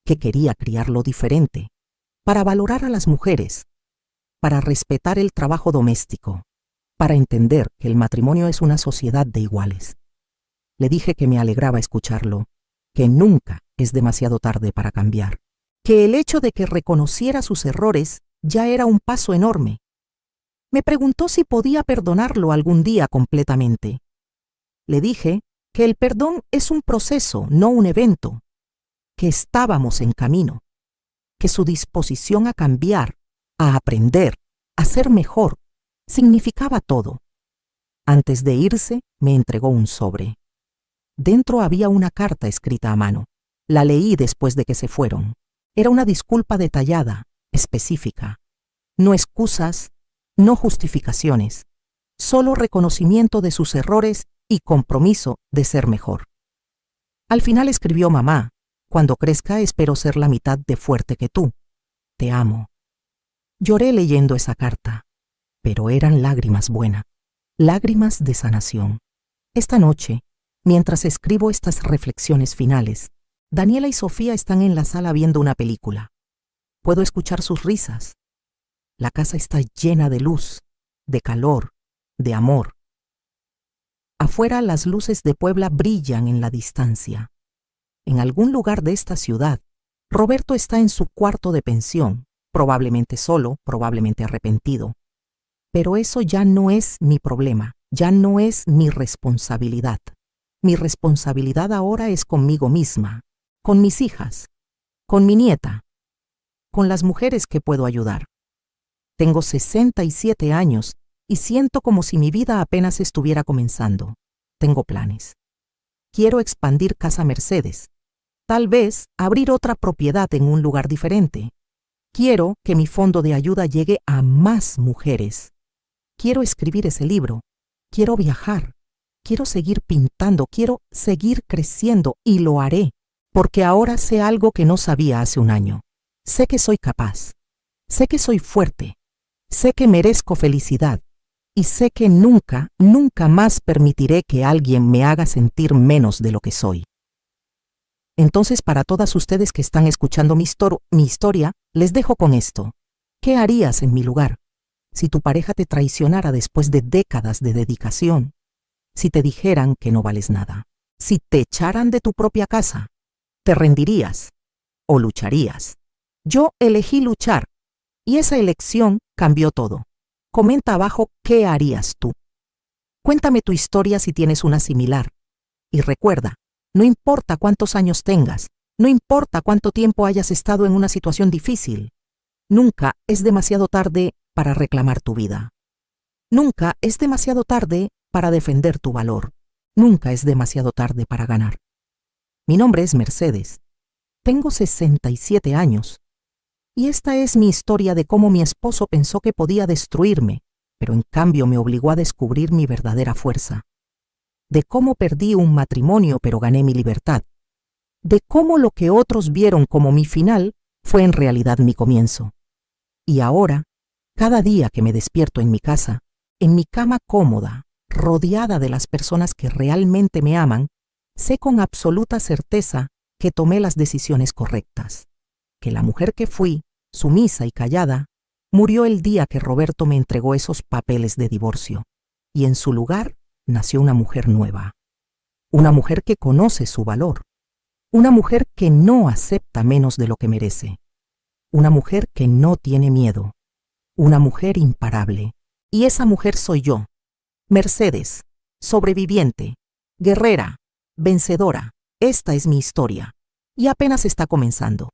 Speaker 1: que quería criarlo diferente, para valorar a las mujeres, para respetar el trabajo doméstico, para entender que el matrimonio es una sociedad de iguales. Le dije que me alegraba escucharlo, que nunca es demasiado tarde para cambiar, que el hecho de que reconociera sus errores ya era un paso enorme. Me preguntó si podía perdonarlo algún día completamente. Le dije que el perdón es un proceso, no un evento, que estábamos en camino, que su disposición a cambiar, a aprender, a ser mejor, significaba todo. Antes de irse, me entregó un sobre. Dentro había una carta escrita a mano. La leí después de que se fueron. Era una disculpa detallada, específica. No excusas, no justificaciones, solo reconocimiento de sus errores y compromiso de ser mejor. Al final escribió: mamá, cuando crezca espero ser la mitad de fuerte que tú. Te amo. Lloré leyendo esa carta, pero eran lágrimas buenas, lágrimas de sanación. Esta noche, mientras escribo estas reflexiones finales, Daniela y Sofía están en la sala viendo una película. Puedo escuchar sus risas. La casa está llena de luz, de calor, de amor. Afuera las luces de Puebla brillan en la distancia. En algún lugar de esta ciudad, Roberto está en su cuarto de pensión, probablemente solo, probablemente arrepentido. Pero eso ya no es mi problema, ya no es mi responsabilidad. Mi responsabilidad ahora es conmigo misma, con mis hijas, con mi nieta, con las mujeres que puedo ayudar. Tengo 67 años y siento como si mi vida apenas estuviera comenzando. Tengo planes. Quiero expandir Casa Mercedes. Tal vez abrir otra propiedad en un lugar diferente. Quiero que mi fondo de ayuda llegue a más mujeres. Quiero escribir ese libro. Quiero viajar. Quiero seguir pintando. Quiero seguir creciendo y lo haré, porque ahora sé algo que no sabía hace un año. Sé que soy capaz. Sé que soy fuerte. Sé que merezco felicidad. Y sé que nunca, nunca más permitiré que alguien me haga sentir menos de lo que soy. Entonces, para todas ustedes que están escuchando mi historia, les dejo con esto. ¿Qué harías en mi lugar? Si tu pareja te traicionara después de décadas de dedicación, si te dijeran que no vales nada, si te echaran de tu propia casa, ¿te rendirías o lucharías? Yo elegí luchar y esa elección cambió todo. Comenta abajo qué harías tú. Cuéntame tu historia si tienes una similar. Y recuerda, no importa cuántos años tengas, no importa cuánto tiempo hayas estado en una situación difícil, nunca es demasiado tarde para reclamar tu vida. Nunca es demasiado tarde para defender tu valor. Nunca es demasiado tarde para ganar. Mi nombre es Mercedes. Tengo 67 años. Y esta es mi historia de cómo mi esposo pensó que podía destruirme, pero en cambio me obligó a descubrir mi verdadera fuerza. De cómo perdí un matrimonio pero gané mi libertad. De cómo lo que otros vieron como mi final fue en realidad mi comienzo. Y ahora, cada día que me despierto en mi casa, en mi cama cómoda, rodeada de las personas que realmente me aman, sé con absoluta certeza que tomé las decisiones correctas, que la mujer que fui, sumisa y callada, murió el día que Roberto me entregó esos papeles de divorcio, y en su lugar nació una mujer nueva, una mujer que conoce su valor, una mujer que no acepta menos de lo que merece, una mujer que no tiene miedo, una mujer imparable. Y esa mujer soy yo, Mercedes, sobreviviente, guerrera, vencedora. Esta es mi historia, y apenas está comenzando.